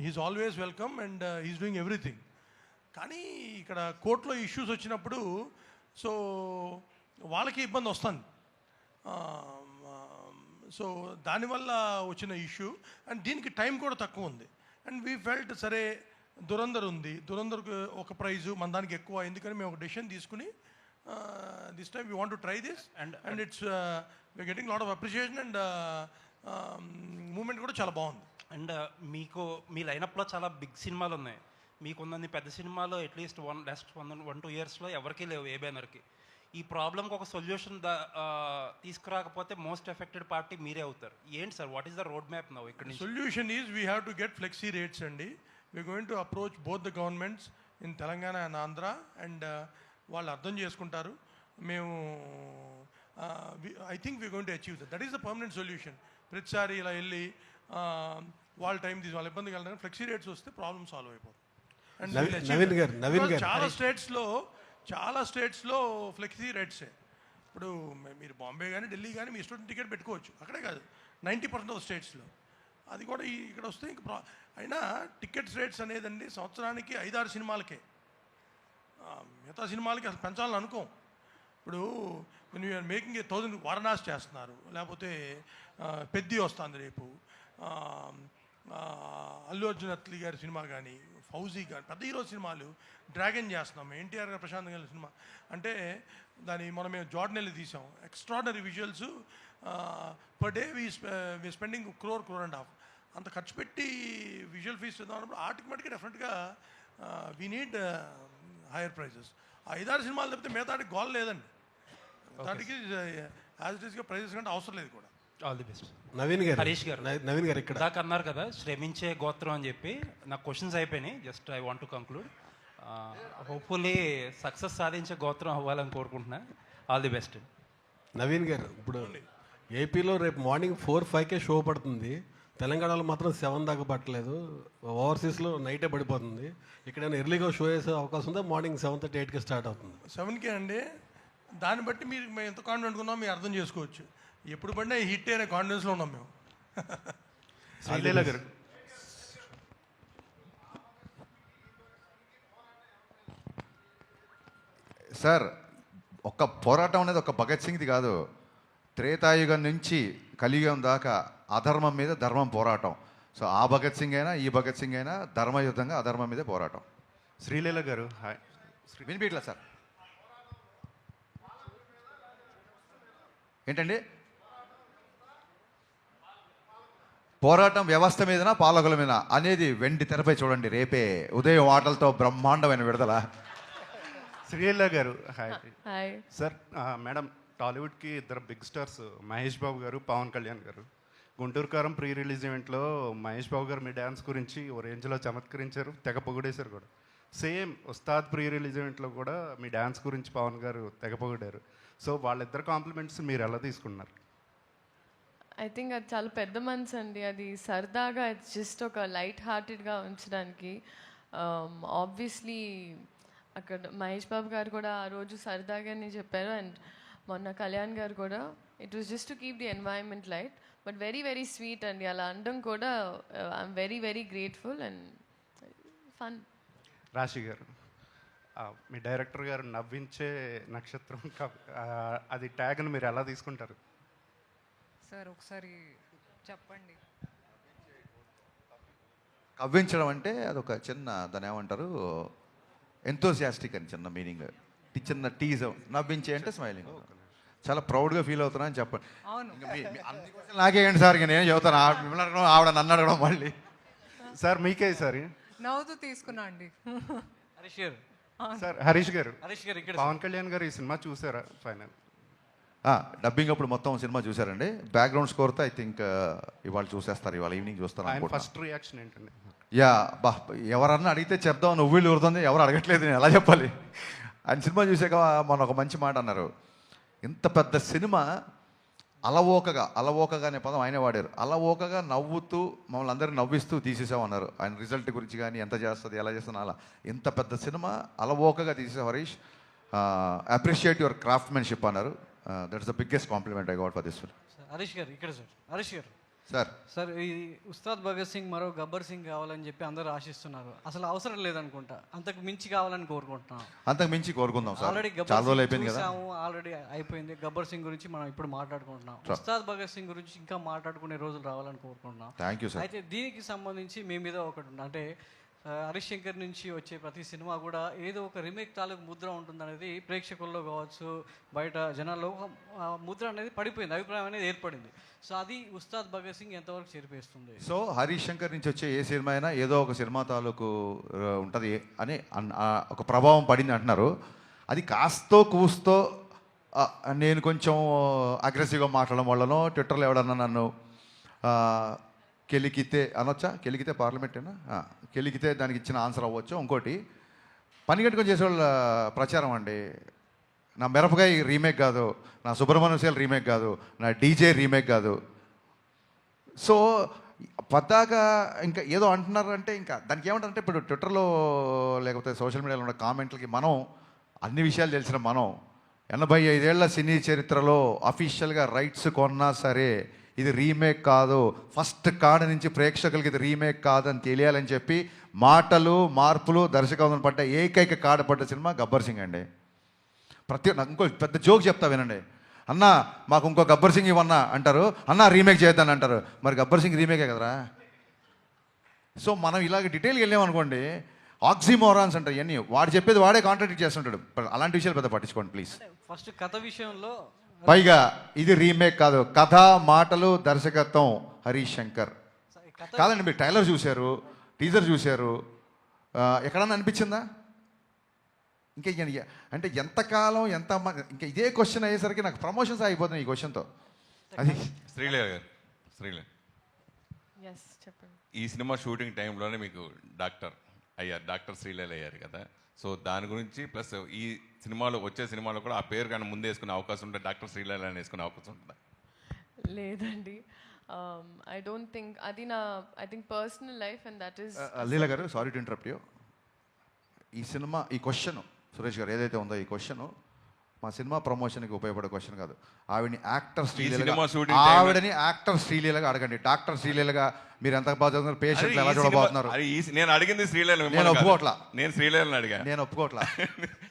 he's always welcome and he's doing everything. కానీ ఇక్కడ కోర్టులో ఇష్యూస్ వచ్చినప్పుడు సో వాళ్ళకి ఇబ్బంది వస్తుంది. సో దానివల్ల వచ్చిన ఇష్యూ అండ్ దీనికి టైం కూడా తక్కువ ఉంది. అండ్ వీ ఫెల్ట్ సరే దురంధర్ ఉంది, దురంధర్కి ఒక ప్రైజు మన దానికి ఎక్కువ, ఎందుకని మేము ఒక డెసిషన్ తీసుకుని this time we want to try this and it's we getting lot of appreciation and moment కూడా చాలా బాగుంది. అండ్ మీకు మీ లైనప్లో చాలా బిగ్ సినిమాలు ఉన్నాయి. మీకున్నన్ని పెద్ద సినిమాలో అట్లీస్ట్ 1-2 ఇయర్స్లో ఎవరికీ లేవు ఏ బ్యానర్కి. ఈ ప్రాబ్లంకి ఒక సొల్యూషన్ తీసుకురాకపోతే మోస్ట్ ఎఫెక్టెడ్ పార్టీ మీరే అవుతారు. ఏంటి sir, what is the road map now ఇక్కడ నుంచి? Solution is we have to get flexi rates అండి. We are going to approach both the governments in Telangana and Andhra and వాళ్ళు అర్థం చేసుకుంటారు. మేము I think we going to achieve that is the permanent solution. ప్రతిసారి ఇలా వెళ్ళి వాళ్ళ టైం తీసి వాళ్ళ ఇబ్బంది కలగడానికి ఫ్లెక్సీ రేట్స్ వస్తే ప్రాబ్లమ్ సాల్వ్ అయిపోతుంది. చాలా స్టేట్స్లో ఫ్లెక్సీ రేట్సే. ఇప్పుడు మీరు బాంబే కానీ ఢిల్లీ కానీ మీ స్టూడెంట్ టికెట్ పెట్టుకోవచ్చు, అక్కడే కాదు 90% ఆఫ్ స్టేట్స్లో. అది కూడా ఇక్కడ వస్తే ఇంక అయినా టికెట్స్ రేట్స్ అనేదండి సంవత్సరానికి 5-6 సినిమాలకే. మిగతా సినిమాలకి అసలు పెంచాలని అనుకోం. ఇప్పుడు when you are making 1,000 Varanasi చేస్తున్నారు, లేకపోతే పెద్ది వస్తుంది రేపు, అల్లు అర్జున్ అత్లీ గారి సినిమా కానీ, ఫౌజీ కానీ, పెద్ద హీరో సినిమాలు, డ్రాగన్ చేస్తున్నాం, ఎన్టీఆర్ గారు ప్రశాంత్ గారి సినిమా. అంటే మనం మేము జార్డన్ వెళ్ళి తీసాం, extraordinary visuals. Per day we spending crore and half. అంత ఖర్చు పెట్టి విజువల్ ఫీస్ ఇద్దామన్నప్పుడు ఆటోమేటిక్గా డెఫినెట్గా వీ నీడ్ హైయర్ ప్రైజెస్. 5-6 సినిమాలు తప్పితే మిగతాటికి గోల్ లేదండి. దానికి యాజ్ ఇట్ ఈస్గా ప్రైజెస్ కంటే అవసరం లేదు కూడా. All the best. హరీష్ గారు ఇక్కడ దాకా అన్నారు కదా శ్రమించే గోత్రం అని చెప్పి. నా క్వశ్చన్స్ అయిపోయినాయి, just I want to conclude. Hopefully success సాధించే గోత్రం అవ్వాలని కోరుకుంటున్నా. All the best. నవీన్ గారు, ఇప్పుడు ఏపీలో రేపు మార్నింగ్ 4-5కే షో పడుతుంది, తెలంగాణలో మాత్రం 7 దాకా పట్టలేదు, ఓవర్సీస్లో నైటే పడిపోతుంది. ఇక్కడైనా ఎర్లీగా షో వేసే అవకాశం ఉందా? మార్నింగ్ 7:30-8కి స్టార్ట్ అవుతుంది. 7కే అండి. దాన్ని బట్టి మేము ఎంత కాన్ఫిడెంట్ ఉన్నామో మీరు అర్థం చేసుకోవచ్చు. ఎప్పుడు పడినా హిట్ అనే కాన్ఫిడెన్స్లో ఉన్నాం మేము. శ్రీలీల గారు, సార్ ఒక్క పోరాటం అనేది ఒక భగత్ సింగ్ది కాదు. త్రేతాయుగం నుంచి కలియుగం దాకా అధర్మం మీద ధర్మం పోరాటం. సో ఆ భగత్ సింగ్ అయినా ఈ భగత్ సింగ్ అయినా ధర్మయుద్ధంగా అధర్మం మీదే పోరాటం. శ్రీలీల గారు, హాయ్. వినిపించట్లా సార్? ఏంటండి పోరాటం? వ్యవస్థ మీదనా పాలకుల మీద అనేది వెండి తెరపై చూడండి రేపే ఉదయం ఆటలతో బ్రహ్మాండమైన విడుదల. శ్రీలీల గారు, హాయ్. హాయ్ సార్, మేడం, టాలీవుడ్కి 2 బిగ్ స్టార్స్ మహేష్ బాబు గారు, పవన్ కళ్యాణ్ గారు. గుంటూరు కారం ప్రీ రిలీజ్ ఈవెంట్లో మహేష్ బాబు గారు మీ డ్యాన్స్ గురించి ఓ రేంజ్లో చమత్కరించారు, తెగ పొగిడేశారు కూడా. సేమ్ ఉస్తాద్ ప్రీ రిలీజ్ ఈవెంట్లో కూడా మీ డ్యాన్స్ గురించి పవన్ గారు తెగ పొగిడారు. సో వాళ్ళిద్దరు కాంప్లిమెంట్స్ మీరు ఎలా తీసుకున్నారు? ఐ థింక్ అది చాలా పెద్ద మనసు అండి. అది సరదాగా జస్ట్ ఒక లైట్ హార్టెడ్గా ఉంచడానికి. ఆబ్వియస్లీ అక్కడ మహేష్ బాబు గారు కూడా ఆ రోజు సరదాగానే చెప్పారు, అండ్ మొన్న కళ్యాణ్ గారు కూడా. It was just to keep the environment light, but very very sweet అండి. అలా అనడం కూడా I'm very very grateful and fun. రాశి గారు, మీ డైరెక్టర్ గారు నవ్వించే నక్షత్రం అది ట్యాగ్ని మీరు ఎలా తీసుకుంటారు? సార్ ఒకసారి చెప్పండి. కవ్వించడం అంటే అదొక చిన్న, దాని ఏమంటారు, ఎంతోసియాస్టిక్ అని చిన్న మీనింగ్, చిన్న టీజ్. నవ్వించే అంటే స్మైలింగ్. చాలా ప్రౌడ్గా ఫీల్ అవుతున్నా అని చెప్పండి. నాకేంటి సార్, ఇక నేను చెబుతాను. మిమ్మల్ని అడగడం, ఆవిడ నన్ను అడగడం మళ్ళీ. సార్ మీకే సార్ నవ్వుతూ తీసుకున్నా అండి. సార్ హరీష్ గారు, హరీష్ గారు ఇక్కడ పవన్ కళ్యాణ్ గారు ఈ సినిమా చూసారా ఫైనల్? డబ్బింగ్ అప్పుడు మొత్తం సినిమా చూసారండి. బ్యాక్గ్రౌండ్ స్కోర్తో ఐ థింక్ ఇవాళ చూసేస్తారు, ఇవాళ ఈవినింగ్ చూస్తారు ఆయన అనుకుంటున్నా. ఫస్ట్ రియాక్షన్ ఏంటండి? యా బా, ఎవరన్నా అడిగితే చెప్దాం, నువ్వు వీళ్ళు ఊరుతుంది, ఎవరు అడగట్లేదు, నేను ఎలా చెప్పాలి. ఆయన సినిమా చూసాక మొన్న ఒక మంచి మాట అన్నారు, ఇంత పెద్ద సినిమా అలవోకగా అనే పదం ఆయనే వాడారు, అలవోకగా నవ్వుతూ మమ్మల్ని అందరినీ నవ్విస్తూ తీసేసామన్నారు. ఆయన రిజల్ట్ గురించి కానీ ఎంత చేస్తుంది ఎలా చేస్తుంది అలా, ఇంత పెద్ద సినిమా అలవోకగా తీసేసాం హరీష్, అప్రిషియేట్ యువర్ క్రాఫ్ట్మెన్షిప్ అన్నారు. That's the biggest compliment I got for this film. Harish గారు ఇక్కడ సార్, హరీష్ గారు సార్ సార్, ఈ ఉస్తాద్ భగత్ సింగ్ మరో గబ్బర్ సింగ్ కావాలని చెప్పి అందరూ ఆశిస్తున్నారు. అసలు అవసరం లేదనుకుంటా, అంతకు మించి కావాలని కోరుకుంటున్నాం. అంతకు మించి కోరుకుందాం సార్, ఆల్రెడీ చాలా రోజులు అయిపోయింది కదా. ఆల్రెడీ అయిపోయింది. గబ్బర్ సింగ్ గురించి మనం ఇప్పుడు మాట్లాడుకుంటున్నాం. ఉస్తాద్ భగత్ సింగ్ గురించి ఇంకా మాట్లాడుకునే రోజులు రావాలని కోరుకుంటున్నాం. Thank you sir. అయితే దీనికి సంబంధించి మీ మీద ఒకటి ఉంది, అంటే హరీష్ శంకర్ నుంచి వచ్చే ప్రతి సినిమా కూడా ఏదో ఒక రీమేక్ తాలూకు ముద్ర ఉంటుందనేది ప్రేక్షకుల్లో కావచ్చు, బయట జనాల్లో ముద్ర అనేది పడిపోయింది, అభిప్రాయం అనేది ఏర్పడింది. సో అది ఉస్తాద్ భగత్ సింగ్ ఎంతవరకు చేరిపేస్తుంది? సో హరీష్ శంకర్ నుంచి వచ్చే ఏ సినిమా అయినా ఏదో ఒక సినిమా తాలూకు ఉంటుంది అని ఒక ప్రభావం పడింది అంటున్నారు. అది కాస్తో కూస్తో నేను కొంచెం అగ్రెసివ్గా మాట్లాడడం వల్లనో, ట్విట్టర్లో ఎవడన్నా నన్ను కెలికితే అనొచ్చా, కెలికితే పార్లమెంటేనా, కెలికితే దానికి ఇచ్చిన ఆన్సర్ అవ్వచ్చు. ఇంకోటి పని కట్టుకొని చేసేవాళ్ళ ప్రచారం అండి, నా మిరపకాయ రీమేక్ కాదు, నా సుబ్రహ్మణ్యం శైలి రీమేక్ కాదు, నా డీజే రీమేక్ కాదు. సో పద్దాకా ఇంకా ఏదో అంటున్నారంటే ఇంకా దానికి ఏమంటారంటే, ఇప్పుడు ట్విట్టర్లో లేకపోతే సోషల్ మీడియాలో ఉన్న కామెంట్లకి మనం అన్ని విషయాలు తెలిసిన మనం 85 ఏళ్ల సినీ చరిత్రలో అఫీషియల్గా రైట్స్ కొన్నా సరే ఇది రీమేక్ కాదు, ఫస్ట్ కాడ నుంచి ప్రేక్షకులకి ఇది రీమేక్ కాదు అని తెలియాలని చెప్పి మాటలు మార్పులు దర్శకత్వం పడ్డ ఏకైక కాడపడ్డ సినిమా గబ్బర్ సింగ్ అండి. నాకు ఇంకో పెద్ద జోక్ చెప్తా వినండి. అన్న మాకు ఇంకో గబ్బర్ సింగ్ ఇవన్నా అంటారు, అన్న రీమేక్ చేద్దాని అంటారు. మరి గబ్బర్ సింగ్ రీమేకే కదరా. సో మనం ఇలాగ డీటెయిల్గా వెళ్ళామనుకోండి, ఆక్సిమోరాన్స్ అంటారు ఇవన్నీ, వాడు చెప్పేది వాడే కాంట్రాడిక్ట్ చేస్తుంటాడు. అలాంటి విషయాలు పెద్ద పట్టించుకోండి ప్లీజ్. ఫస్ట్ కథ విషయంలో పైగా ఇది రీమేక్ కాదు, కథ మాటలు దర్శకత్వం హరీష్ శంకర్. కాదండి, మీరు ట్రైలర్ చూశారు, టీజర్ చూశారు, ఎక్కడన్నా అనిపించిందా? ఇంకా అంటే ఎంతకాలం ఇంకా ఇదే క్వశ్చన్ అయ్యేసరికి నాకు ప్రమోషన్స్ అయిపోతున్నాయి ఈ క్వశ్చన్తో. అది శ్రీలేఖ గారు, శ్రీలేఖ చెప్పండి. ఈ సినిమా షూటింగ్ టైంలోనే మీకు డాక్టర్ శ్రీలేఖ అయ్యారు కదా, సో దాని గురించి ప్లస్ ఈ సినిమాలో వచ్చే సినిమాలో కూడా ఆ పేరు కానీ ముందే వేసుకునే అవకాశం ఉంటుంది, డాక్టర్ శ్రీలేఖ అని వేసుకునే అవకాశం ఉంటుందా? లేదండి, ఐ డోంట్ థింక్ అది I think personal life and that is. Leela గారు, సారీ టు ఇంటరప్ట్ యూ. ఈ సినిమా ఈ క్వశ్చన్ సురేష్ గారు ఏదైతే ఉందో ఈ క్వశ్చన్ మా సినిమా ప్రమోషన్కి ఉపయోగపడే క్వశ్చన్ కాదు. ఆవిడని యాక్టర్ శ్రీలీలగా అడగండి. డాక్టర్ శ్రీలీలగా మీరు ఎంత బాగా చదువుతున్నారు, పేషెంట్లు ఎలా చూడబోతున్నారు. నేను అడిగింది శ్రీలేఖ, నేను ఒప్పుకోవట్లా. నేను శ్రీలేఖని అడిగా, నేను ఒప్పుకోవట్లా.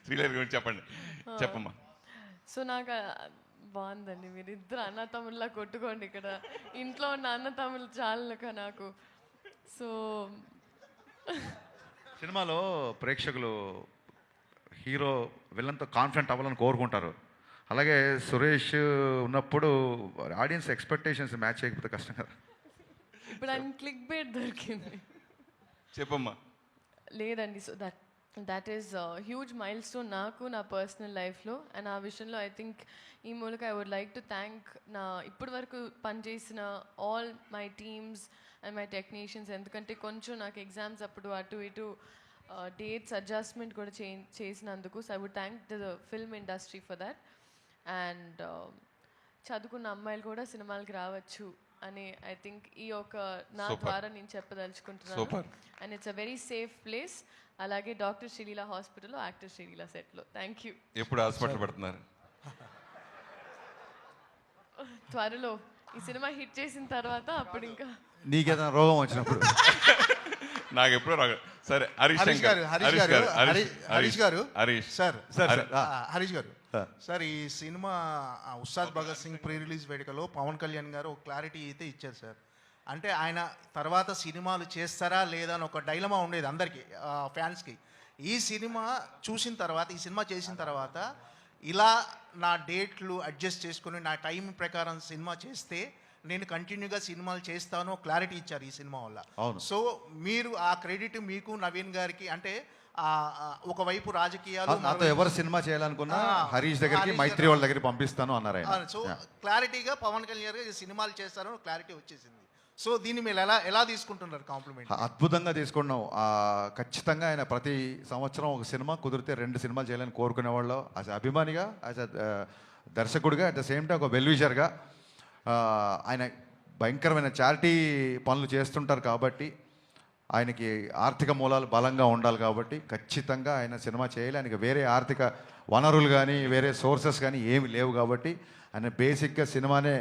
శ్రీలేఖ గురించి చెప్పండి, చెప్పమ్మా. సో నాకు బాగుందండి, మీరు ఇద్దరు అన్న తమ్ముళ్ళ కొట్టుకోండి, ఇక్కడ ఇంట్లో ఉన్న అన్న తమ్ముళ్ళు చాలక నాకు. సో సినిమాలో ప్రేక్షకులు హీరో విలన్తో కాన్ఫిడెంట్ అవ్వాలని కోరుకుంటారు. అలాగే సురేష్ ఉన్నప్పుడు ఆడియన్స్ ఎక్స్పెక్టేషన్స్ మ్యాచ్ చేయకపోతే కష్టం కదా. ఇప్పుడు ఆయన క్లిక్ బేట్ దొరికింది, చెప్పమ్మా. లేదండి, so that is huge mile stone నాకు నా పర్సనల్ లైఫ్లో. అండ్ ఆ విషయంలో ఐ థింక్ ఈ మూలక I would like to thank నా ఇప్పటి వరకు పనిచేసిన all my teams and my technicians. ఎందుకంటే కొంచెం నాకు ఎగ్జామ్స్ అప్పుడు అటు ఇటు డేట్స్ అడ్జస్ట్మెంట్ కూడా చేసినందుకు. So I would thank the film industry for that. And చదువుకున్న అమ్మాయిలు కూడా సినిమాలకి రావచ్చు అని ఐ థింక్ ఈ ఒక నా ద్వారా నేను చెప్పదలుచుకుంటున్నాను. And it's a very safe place. అలాగే డాక్టర్ శ్రీలీల హాస్పిటల్లో యాక్టర్ శ్రీలీల సెట్లో. Thank you. ఎప్పుడు హాస్పిటల్ పడుతున్నారు? త్వరలో ఈ సినిమా హిట్ చేసిన తర్వాత అప్పుడు ఇంకా నీకేదైనా రోగం వచ్చినప్పుడు నాకు ఎప్పుడో రాగ. సరే హరీష్ గారు సార్, ఈ cinema Ustaad Bhagat Singh pre release వేడుకలో పవన్ కళ్యాణ్ గారు ఒక క్లారిటీ అయితే ఇచ్చారు సార్. అంటే ఆయన తర్వాత సినిమాలు చేస్తారా లేదా అని ఒక డైలమా ఉండేది అందరికీ, ఫ్యాన్స్కి. ఈ సినిమా చూసిన తర్వాత, ఈ సినిమా చేసిన తర్వాత ఇలా నా డేట్లు అడ్జస్ట్ చేసుకుని నా టైం ప్రకారం సినిమా చేస్తే నేను కంటిన్యూగా సినిమాలు చేస్తాను క్లారిటీ ఇచ్చారు ఈ సినిమా వల్ల. సో మీరు ఆ క్రెడిట్ మీకు నవీన్ గారికి, అంటే ఒకవైపు రాజకీయాలు నాతో ఎవరు సినిమా చేయాలనుకున్నా హరీష్ దగ్గరికి మైత్రి వాళ్ళ దగ్గరికి పంపిస్తాను అన్నారు ఆయన. సో క్లారిటీగా పవన్ కళ్యాణ్ గారు సినిమాలు చేస్తారని క్లారిటీ వచ్చేసింది. సో దీన్ని మీరు ఎలా తీసుకుంటున్నారు కాంప్లిమెంట్? అద్భుతంగా తీసుకున్నాం. ఖచ్చితంగా ఆయన ప్రతి సంవత్సరం ఒక సినిమా కుదిరితే 2 సినిమాలు చేయాలని కోరుకునేవాళ్ళు. యాజ్ అభిమానిగా, యాజ్ దర్శకుడిగా, అట్ ద సేమ్ టైం ఒక వెల్విషర్గా ఆయన భయంకరమైన చారిటీ పనులు చేస్తుంటారు కాబట్టి, ఆయనకి ఆర్థిక మూలాలు బలంగా ఉండాలి కాబట్టి ఖచ్చితంగా ఆయన సినిమా చేయాలి. ఆయనకి వేరే ఆర్థిక వనరులు కానీ వేరే సోర్సెస్ కానీ ఏమి లేవు కాబట్టి ఆయన బేసిక్గా సినిమానే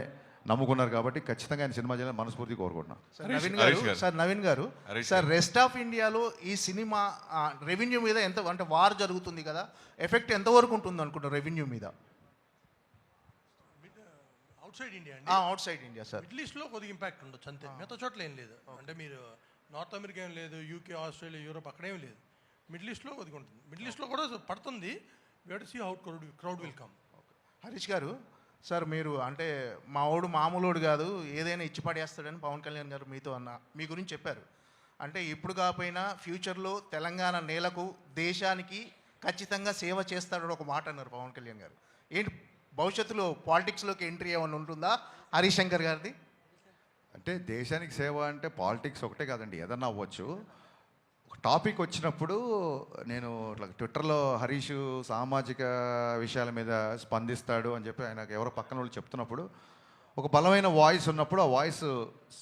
నమ్ముకున్నారు కాబట్టి ఖచ్చితంగా ఆయన సినిమా చేయాలని మనస్ఫూర్తి కోరుకుంటున్నాను. నవీన్ గారు సార్, రెస్ట్ ఆఫ్ ఇండియాలో ఈ సినిమా రెవెన్యూ మీద ఎంత, అంటే వార్ జరుగుతుంది కదా, ఎఫెక్ట్ ఎంతవరకు ఉంటుంది అనుకుంటారు రెవెన్యూ మీద? Outside India outside India sir, middle ఈస్ట్లో కొద్దిగా ఇంపాక్ట్ ఉండొచ్చు అంతే, మిగతా చోట్ల ఏం లేదు. అంటే మీరు నార్త్ అమెరికా ఏం లేదు, యూకే, ఆస్ట్రేలియా, యూరోప్ అక్కడేం లేదు. మిడిల్ ఈస్ట్లో కొద్దిగా ఉంటుంది. మిడిల్ ఈస్ట్లో కూడా పడుతుంది. We to see how crowd will come. Harish గారు సార్, మీరు అంటే మావాడు మామూలుడు కాదు, ఏదైనా ఇచ్చి పడేస్తాడని పవన్ కళ్యాణ్ గారు మీతో మీ గురించి చెప్పారు. అంటే ఇప్పుడు కాకపోయినా ఫ్యూచర్లో తెలంగాణ నేలకు, దేశానికి ఖచ్చితంగా సేవ చేస్తాడని ఒక మాట అన్నారు పవన్ కళ్యాణ్ గారు. ఏంటి భవిష్యత్తులో పాలిటిక్స్లోకి ఎంట్రీ ఏమైనా ఉంటుందా హరీష్ శంకర్ గారిది? అంటే దేశానికి సేవ అంటే పాలిటిక్స్ ఒకటే కాదండి, ఏదన్నా అవ్వచ్చు. ఒక టాపిక్ వచ్చినప్పుడు నేను ఇట్లా ట్విట్టర్లో హరీష్ సామాజిక విషయాల మీద స్పందిస్తాడు అని చెప్పి ఆయనకు ఎవరో పక్కన వాళ్ళు చెప్తున్నప్పుడు ఒక బలమైన వాయిస్ ఉన్నప్పుడు ఆ వాయిస్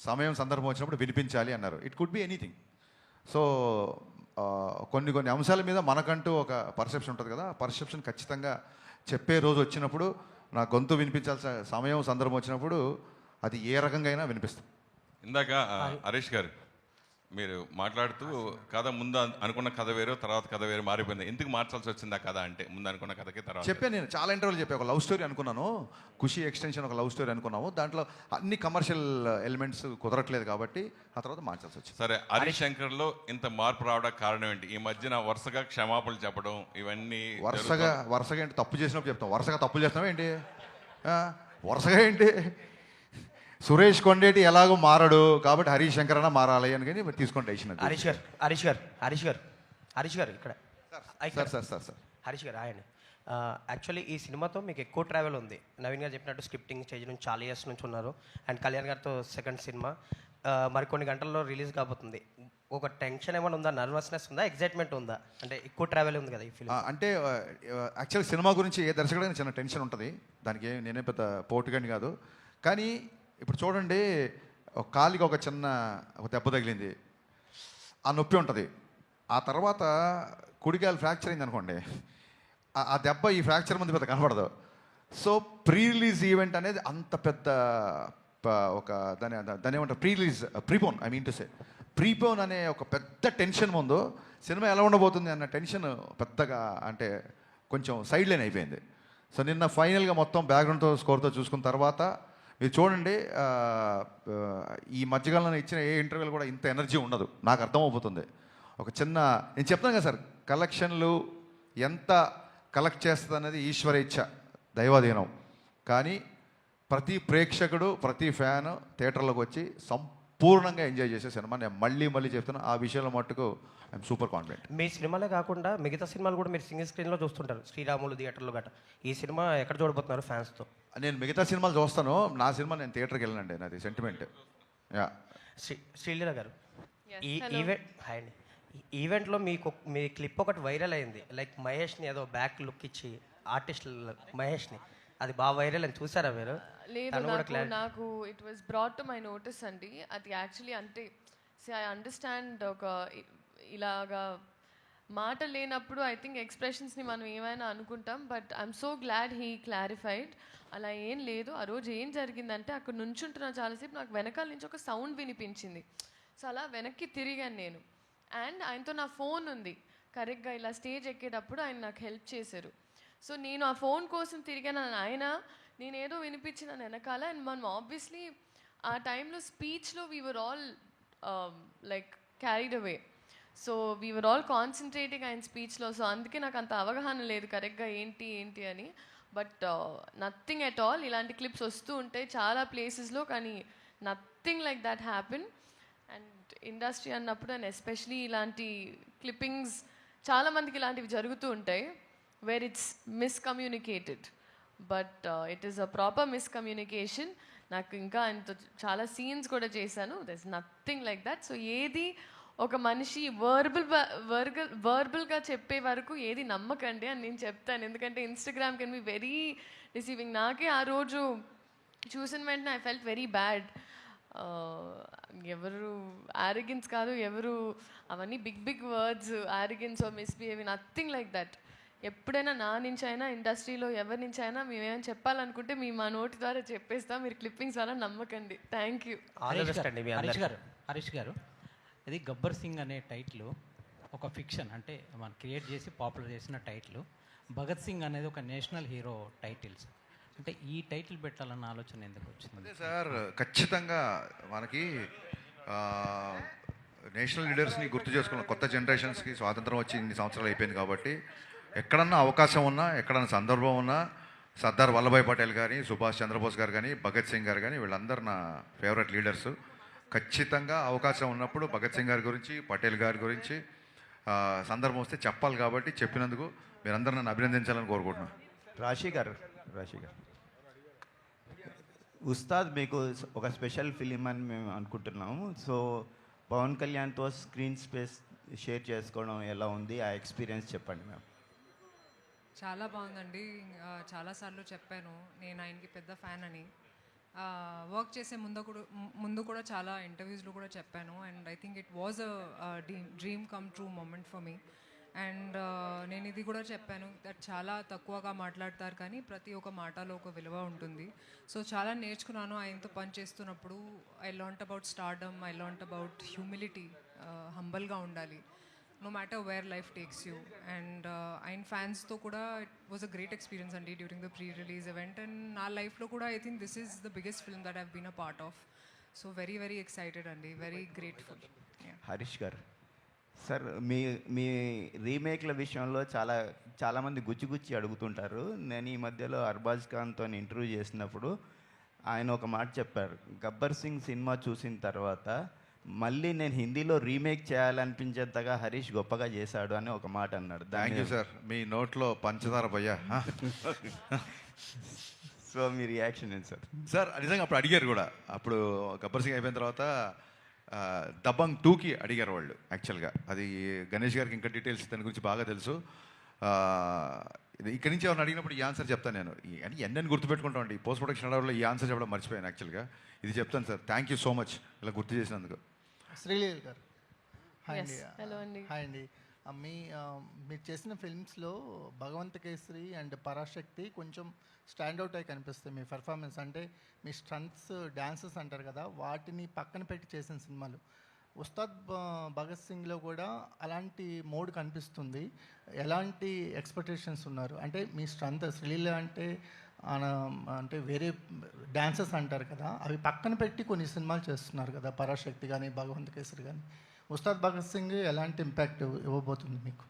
సమయం సందర్భం వచ్చినప్పుడు వినిపించాలి అన్నారు. It could be anything. So కొన్ని అంశాల మీద మనకంటూ ఒక పర్సెప్షన్ ఉంటుంది కదా, పర్సెప్షన్ ఖచ్చితంగా చెప్పే రోజు వచ్చినప్పుడు, నా గొంతు వినిపించాల్సిన సమయం సందర్భం వచ్చినప్పుడు అది ఏ రకంగా అయినా వినిపిస్తుంది. ఇందాక హరీష్ గారు మీరు మాట్లాడుతూ కథ ముందు అనుకున్న కథ వేరు, తర్వాత కథ వేరు మారిపోయింది. ఎందుకు మార్చాల్సి వచ్చింది ఆ కథ అంటే? ముందు అనుకున్న కథకి తర్వాత చెప్పాను నేను చాలా ఇంటర్వ్యూలు చెప్పాను. ఒక లవ్ స్టోరీ అనుకున్నాను, ఖుషి ఎక్స్టెన్షన్ ఒక లవ్ స్టోరీ అనుకున్నాము. దాంట్లో అన్ని కమర్షియల్ ఎలిమెంట్స్ కుదరట్లేదు కాబట్టి ఆ తర్వాత మార్చాల్సి వచ్చింది. సరే, హరీష్ శంకర్లో ఇంత మార్పు రావడానికి కారణం ఏంటి? ఈ మధ్యన వరుసగా క్షమాపణలు చెప్పడం ఇవన్నీ వరుసగా ఏంటి? తప్పు చేసినప్పుడు చెప్తాం. వరుసగా తప్పులు చేస్తున్నాం ఏంటి? వరుసగా ఏంటి? సురేష్ కొండేటి ఎలాగో మారడు కాబట్టి హరీష్ శంకర్ అన్న మారాలి అని కానీ తీసుకుంటే హరీష్ గారు ఇక్కడ సార్ హరీష్ గారు ఆయన యాక్చువల్లీ ఈ సినిమాతో మీకు ఎక్కువ ట్రావెల్ ఉంది. నవీన్ గారు చెప్పినట్టు స్క్రిప్టింగ్ స్టేజ్ నుంచి చాలా ఇయర్స్ నుంచి ఉన్నారు. అండ్ కళ్యాణ్ గారితో సెకండ్ సినిమా మరికొన్ని గంటల్లో రిలీజ్ కాబోతుంది. ఒక టెన్షన్ ఏమైనా ఉందా, నర్వస్నెస్ ఉందా, ఎగ్జైట్మెంట్ ఉందా? అంటే ఎక్కువ ట్రావెల్ ఉంది కదా ఈ ఫిల్మ్. అంటే యాక్చువల్ సినిమా గురించి ఏ దర్శకుడైనా చిన్న టెన్షన్ ఉంటుంది. దానికి నేనే పెద్ద పోటుగాని కాదు. కానీ ఇప్పుడు చూడండి, ఒక కాలికి ఒక చిన్న దెబ్బ తగిలింది, ఆ నొప్పి ఉంటుంది. ఆ తర్వాత కుడికాయలు ఫ్రాక్చర్ అయింది అనుకోండి, ఆ దెబ్బ ఈ ఫ్రాక్చర్ ముందు పెద్ద కనపడదు. సో ప్రీ రిలీజ్ ఈవెంట్ అనేది అంత పెద్ద ఒక దాని ఏమంటారు, ప్రీపోన్ ప్రీపోన్ అనే ఒక పెద్ద టెన్షన్ ముందు సినిమా ఎలా ఉండబోతుంది అన్న టెన్షన్ పెద్దగా అంటే కొంచెం సైడ్ లైన్ అయిపోయింది. సో నిన్న ఫైనల్గా మొత్తం బ్యాక్గ్రౌండ్తో స్కోర్తో చూసుకున్న తర్వాత మీరు చూడండి, ఈ మధ్యకాలంలో ఇచ్చిన ఏ ఇంటర్వ్యూలు కూడా ఇంత ఎనర్జీ ఉండదు, నాకు అర్థమైపోతుంది. ఒక చిన్న నేను చెప్తాను కదా సార్, కలెక్షన్లు ఎంత కలెక్ట్ చేస్తుంది అనేది ఈశ్వర ఇచ్ఛ, దైవాధీనం. కానీ ప్రతి ప్రేక్షకుడు, ప్రతి ఫ్యాన్ థియేటర్లోకి వచ్చి సంపూర్ణంగా ఎంజాయ్ చేసే సినిమా. నేను మళ్ళీ చెప్తున్నా, ఆ విషయంలో మట్టుకు ఐఎమ్ సూపర్ కాన్ఫిడెంట్. మీ సినిమాలే కాకుండా మిగతా సినిమాలు కూడా మీరు సింగిల్ స్క్రీన్లో చూస్తుంటారు, శ్రీరాములు థియేటర్లో గట్రా. ఈ సినిమా ఎక్కడ చూడబోతున్నారు ఫ్యాన్స్తో? నేను మిగతా సినిమాలు చూస్తాను, నా సినిమా నేను థియేటర్కి వెళ్ళనండి, నాది సెంటిమెంట్. శ్రీలీల గారు, ఈ ఈవెంట్లో మీ క్లిప్ ఒకటి వైరల్ అయింది, లైక్ మహేష్ని ఏదో బ్యాక్ లుక్ ఇచ్చి ఆర్టిస్ట్ మహేష్ని, అది బాగా వైరల్ అని చూసారా మీరు? లేదు, నాకు it was brought to my notice అండి. అది యాక్చువల్లీ అంటే ఐ అండర్స్టాండ్, ఒక ఇలాగా మాట లేనప్పుడు ఐ థింక్ ఎక్స్ప్రెషన్స్ని మనం ఏమైనా అనుకుంటాం. But I'm so glad he clarified. అలా ఏం లేదు. ఆ రోజు ఏం జరిగిందంటే, అక్కడ నుంచుంటున్నా చాలాసేపు, నాకు వెనకాల నుంచి ఒక సౌండ్ వినిపించింది. సో అలా వెనక్కి తిరిగాను నేను. అండ్ ఆయనతో నా ఫోన్ ఉంది, కరెక్ట్గా ఇలా స్టేజ్ ఎక్కేటప్పుడు ఆయన నాకు హెల్ప్ చేశారు. సో నేను ఆ ఫోన్ కోసం తిరిగాను, ఆయన నేనేదో వినిపించిన వెనకాల. అండ్ మనం ఆబ్వియస్లీ ఆ టైంలో స్పీచ్లో we were all like carried away. So we were all concentrating ఆయన స్పీచ్లో. సో అందుకే నాకు అంత అవగాహన లేదు కరెక్ట్గా ఏంటి అని. But nothing at all. ఇలాంటి క్లిప్స్ వస్తూ ఉంటాయి చాలా ప్లేసెస్లో, కానీ nothing like that happen. And industry అన్నప్పుడు, అండ్ ఎస్పెషలీ ఇలాంటి క్లిప్పింగ్స్ చాలా మందికి ఇలాంటివి జరుగుతూ ఉంటాయి where it's miscommunicated, but it is a proper miscommunication. నాకు ఇంకా ఆయనతో చాలా సీన్స్ కూడా చేశాను, there is nothing like that. So ఏది ఒక మనిషి వర్బల్గా చెప్పే వరకు ఏది నమ్మకండి అని నేను చెప్తాను, ఎందుకంటే Instagram can be very receiving. నాకే ఆ రోజు చూసిన వెంటనే ఐ ఫెల్ట్ వెరీ బ్యాడ్. ఎవరు ఆరోగెన్స్ కాదు, ఎవరు అవన్నీ big big words, arrogance or misbehaving, nothing like that. ఎప్పుడైనా నా నుంచి అయినా ఇండస్ట్రీలో ఎవరి నుంచి అయినా మేమేమైనా చెప్పాలనుకుంటే మేము మా నోటి ద్వారా చెప్పేస్తాం, మీరు క్లిప్పింగ్స్ వల్ల నమ్మకండి. Thank you. హరీష్ గారు, ఇది గబ్బర్ సింగ్ అనే టైటిల్ ఒక ఫిక్షన్, అంటే మనం క్రియేట్ చేసి పాపులర్ చేసిన టైటిల్. భగత్ సింగ్ అనేది ఒక నేషనల్ హీరో టైటిల్స్, అంటే ఈ టైటిల్ పెట్టాలన్న ఆలోచన ఎందుకు వచ్చింది? అదే సార్, ఖచ్చితంగా మనకి నేషనల్ లీడర్స్ని గుర్తు చేసుకున్న కొత్త జనరేషన్స్కి స్వాతంత్రం వచ్చి ఇన్ని సంవత్సరాలు అయిపోయింది కాబట్టి ఎక్కడన్నా అవకాశం ఉన్నా, ఎక్కడన్నా సందర్భం ఉన్నా సర్దార్ వల్లభాయ్ పటేల్ కానీ, సుభాష్ చంద్రబోస్ గారు కానీ, భగత్ సింగ్ గారు కానీ, వీళ్ళందరూ నా ఫేవరెట్ లీడర్స్. ఖచ్చితంగా అవకాశం ఉన్నప్పుడు భగత్ సింగ్ గారి గురించి, పటేల్ గారి గురించి సందర్భం వస్తే చెప్పాలి కాబట్టి చెప్పినందుకు మీరందరూ నన్ను అభినందించాలని కోరుకుంటున్నాను. రాశి గారు, ఉస్తాద్ మీకు ఒక స్పెషల్ ఫిలిం అని మేము అనుకుంటున్నాము. సో పవన్ కళ్యాణ్తో స్క్రీన్ స్పేస్ షేర్ చేసుకోవడం ఎలా ఉంది, ఆ ఎక్స్పీరియన్స్ చెప్పండి మ్యామ్. చాలా బాగుందండి. చాలాసార్లు చెప్పాను నేను ఆయనకి పెద్ద ఫ్యాన్ అని. వర్క్ చేసే ముందు కూడా చాలా ఇంటర్వ్యూస్లో కూడా చెప్పాను. And I think it was a dream come true moment for me. And నేను ఇది కూడా చెప్పాను దట్ చాలా తక్కువగా మాట్లాడతారు కానీ ప్రతి ఒక్క మాటలో ఒక విలువ ఉంటుంది. సో చాలా నేర్చుకున్నాను ఆయనతో పనిచేస్తున్నప్పుడు. I learnt about stardom, I learnt about humility, హంబల్గా ఉండాలి no matter where life takes you. And ఆయన ఫ్యాన్స్తో కూడా it was a great experience అండి during the pre release event. And నా లైఫ్లో కూడా I think this is the biggest film that have been a part of. So very very excited అండి, very grateful. Harish గారు, sir మీ రీమేక్ల విషయంలో చాలామంది గుచ్చి అడుగుతుంటారు. నేను ఈ మధ్యలో అర్బాజ్ ఖాన్తో ఇంటర్వ్యూ చేసినప్పుడు ఆయన ఒక మాట చెప్పారు, గబ్బర్ సింగ్ సినిమా చూసిన తర్వాత మళ్ళీ నేను హిందీలో రీమేక్ చేయాలనిపించేంతగా హరీష్ గొప్పగా చేశాడు అని ఒక మాట అన్నాడు. థ్యాంక్ యూ సార్, మీ నోట్లో పంచదార పోయా. సో మీ రియాక్షన్ ఏంటి సార్? సార్ నిజంగా అప్పుడు అడిగారు కూడా, అప్పుడు గబ్బర్ సింగ్ అయిపోయిన తర్వాత దబంగ్ 2కి అడిగారు వాళ్ళు. యాక్చువల్గా అది గణేష్ గారికి ఇంకా డీటెయిల్స్ దాని గురించి బాగా తెలుసు. ఇక్కడి నుంచి ఎవరిని అడిగినప్పుడు ఈ ఆన్సర్ చెప్తాను నేను. అని ఎన్నెన్ని గుర్తుపెట్టుకుంటామండి, పోస్ట్ ప్రొడక్షన్ అడవుల్లో ఈ ఆన్సర్ చెప్పడం మర్చిపోయాను. యాక్చువల్గా ఇది చెప్తాను sir. Thank you so much ఇలా గుర్తు చేసినందుకు. శ్రీలీల గారు, హాయ్ అండి. హలో అండి. హాయ్ అండి. మీరు చేసిన ఫిల్మ్స్లో భగవంత కేసరి అండ్ పరాశక్తి కొంచెం స్టాండ్అవుట్ అయి కనిపిస్తాయి మీ పెర్ఫార్మెన్స్. అంటే మీ స్టంట్స్, డ్యాన్సెస్ అంటారు కదా, వాటిని పక్కన పెట్టి చేసిన సినిమాలు. ఉస్తాద్ భగత్ సింగ్లో కూడా అలాంటి మోడ్ కనిపిస్తుంది. ఎలాంటి ఎక్స్పెక్టేషన్స్ ఉన్నారు? అంటే మీ స్ట్రెంత్ శ్రీలీల అంటే వేరే డ్యాన్సెస్ అంటారు కదా, అవి పక్కన పెట్టి కొన్ని సినిమాలు చేస్తున్నారు కదా, పరాశక్తి కానీ భగవంత్ కేసరి కానీ. ఉస్తాద్ భగత్ సింగ్ ఎలాంటి ఇంపాక్ట్ ఇవ్వబోతుంది మీకు?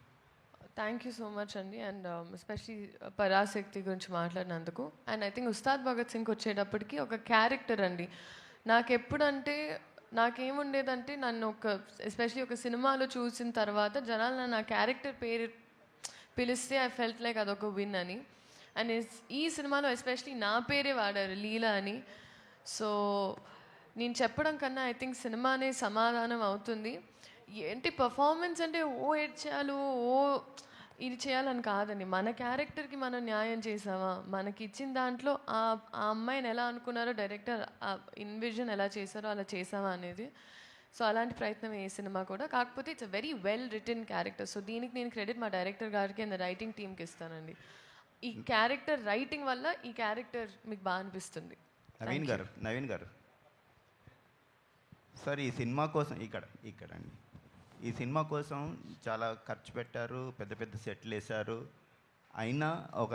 థ్యాంక్ యూ సో మచ్ అండి. అండ్ ఎస్పెషలీ పరాశక్తి గురించి మాట్లాడినందుకు. And I think Ustaad Bhagat Singh వచ్చేటప్పటికి ఒక క్యారెక్టర్ అండి. నాకేముండేదంటే నన్ను ఎస్పెషలీ ఒక సినిమాలో చూసిన తర్వాత జనాలు నన్ను ఆ క్యారెక్టర్ పేరు పిలిస్తే ఐ ఫెల్ట్ లైక్ అదొక విన్ అని. అండ్ ఈ సినిమాలో ఎస్పెషలీ నా పేరే వాడారు, లీలా అని. సో నేను చెప్పడం కన్నా ఐ థింక్ సినిమానే సమాధానం అవుతుంది. ఏంటి పర్ఫార్మెన్స్ అంటే ఏడ్చాలు, ఇది చేయాలని కాదండి. మన క్యారెక్టర్కి మనం న్యాయం చేసామా, మనకి ఇచ్చిన దాంట్లో ఆ అమ్మాయిని ఎలా అనుకున్నారో డైరెక్టర్ ఇన్విజన్ ఎలా చేశారో అలా చేసామా అనేది. సో అలాంటి ప్రయత్నం ఏ సినిమా కూడా. కాకపోతే it's a very well written character. So దీనికి నేను క్రెడిట్ మా డైరెక్టర్ గారికి అండ్ రైటింగ్ టీమ్కి ఇస్తానండి. ఈ క్యారెక్టర్ రైటింగ్ వల్ల ఈ క్యారెక్టర్ మీకు బాగా అనిపిస్తుంది. నవీన్ గారు సార్, ఈ సినిమా కోసం ఇక్కడ అండి, ఈ సినిమా కోసం చాలా ఖర్చు పెట్టారు, పెద్ద పెద్ద సెట్లు వేశారు. అయినా ఒక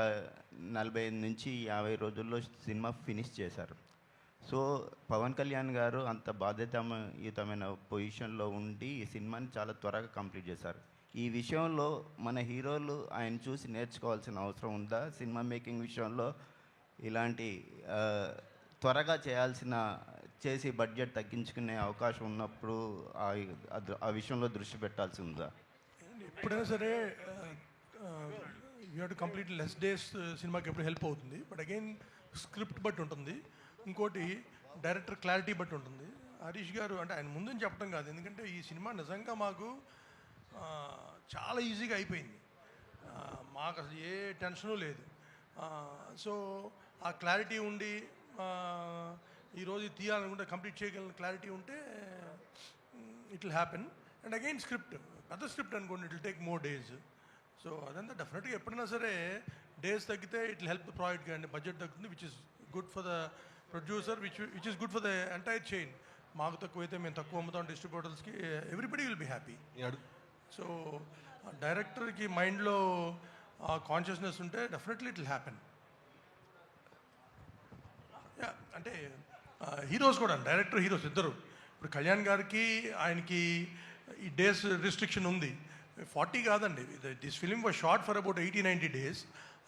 45 నుంచి 50 రోజుల్లో సినిమా ఫినిష్ చేశారు. సో పవన్ కళ్యాణ్ గారు అంత బాధ్యతాయుతమైన పొజిషన్లో ఉండి ఈ సినిమాని చాలా త్వరగా కంప్లీట్ చేశారు. ఈ విషయంలో మన హీరోలు ఆయన చూసి నేర్చుకోవాల్సిన అవసరం ఉందా? సినిమా మేకింగ్ విషయంలో ఇలాంటి త్వరగా చేసి బడ్జెట్ తగ్గించుకునే అవకాశం ఉన్నప్పుడు ఆ విషయంలో దృష్టి పెట్టాల్సి ఉందా? ఎప్పుడైనా సరే you have to complete less days సినిమాకి ఎప్పుడు హెల్ప్ అవుతుంది. బట్ అగైన్ స్క్రిప్ట్ బట్టి ఉంటుంది, ఇంకోటి డైరెక్టర్ క్లారిటీ బట్టి ఉంటుంది. హరీష్ గారు అంటే ఆయన ముందు చెప్పడం కాదు, ఎందుకంటే ఈ సినిమా నిజంగా మాకు చాలా ఈజీగా అయిపోయింది. మాకు అసలు ఏ టెన్షను లేదు. సో ఆ క్లారిటీ ఉండి ఈరోజు తీయాలనుకుంటే కంప్లీట్ చేయగలిగిన క్లారిటీ ఉంటే it will happen. And again script పెద్ద స్క్రిప్ట్ అనుకోండి, it will take more days. So అదంతా డెఫినెట్గా ఎప్పుడైనా సరే డేస్ తగ్గితే it will help the project కానీ బడ్జెట్ తగ్గుతుంది, which is good for the producer, which is good for the entire chain. మాకు తక్కువైతే మేము తక్కువ అమ్ముతాం డిస్ట్రిబ్యూటర్స్కి, everybody will be happy. So డైరెక్టర్కి మైండ్లో కాన్షియస్నెస్ ఉంటే డెఫినెట్లీ ఇట్ విల్ హ్యాపెన్. అంటే హీరోస్ కూడా, డైరెక్టర్ హీరోస్ ఇద్దరు. ఇప్పుడు కళ్యాణ్ గారికి ఆయనకి ఈ డేస్ రిస్ట్రిక్షన్ ఉంది, 40 కాదండి. This film was short for about 80-90 days.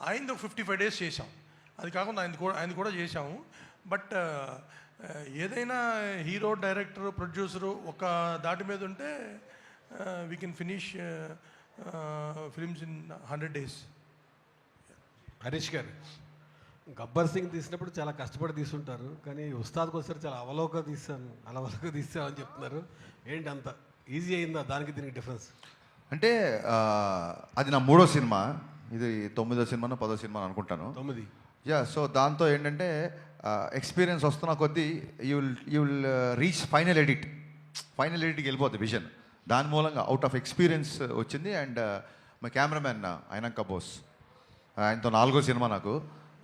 ఆయనది 55 days చేసాం. అది కాకుండా ఆయన కూడా చేసాము. బట్ ఏదైనా హీరో, డైరెక్టర్, ప్రొడ్యూసరు ఒక దాటి మీద ఉంటే we can finish films in 100 days. Harish గారు, గబ్బర్ సింగ్ తీసినప్పుడు చాలా కష్టపడి తీసుంటారు, కానీ ఉస్తాద్కి వస్తారు చాలా అలవోక తీసామని చెప్తున్నారు. ఏంటి అంత ఈజీ అయిందా దానికి దీనికి డిఫరెన్స్? అంటే అది నా 3వ సినిమా, ఇది 9వ సినిమానో 10వ సినిమా అనుకుంటాను. 9. యా, సో దాంతో ఏంటంటే ఎక్స్పీరియన్స్ వస్తున్న కొద్దీ యూ విల్ రీచ్ ఫైనల్ ఎడిట్కి వెళ్ళిపోతుంది విజన్. దాని మూలంగా అవుట్ ఆఫ్ ఎక్స్పీరియన్స్ వచ్చింది. అండ్ మా కెమెరామ్యాన్ అయినాక బోస్, ఆయనతో 4వ సినిమా నాకు.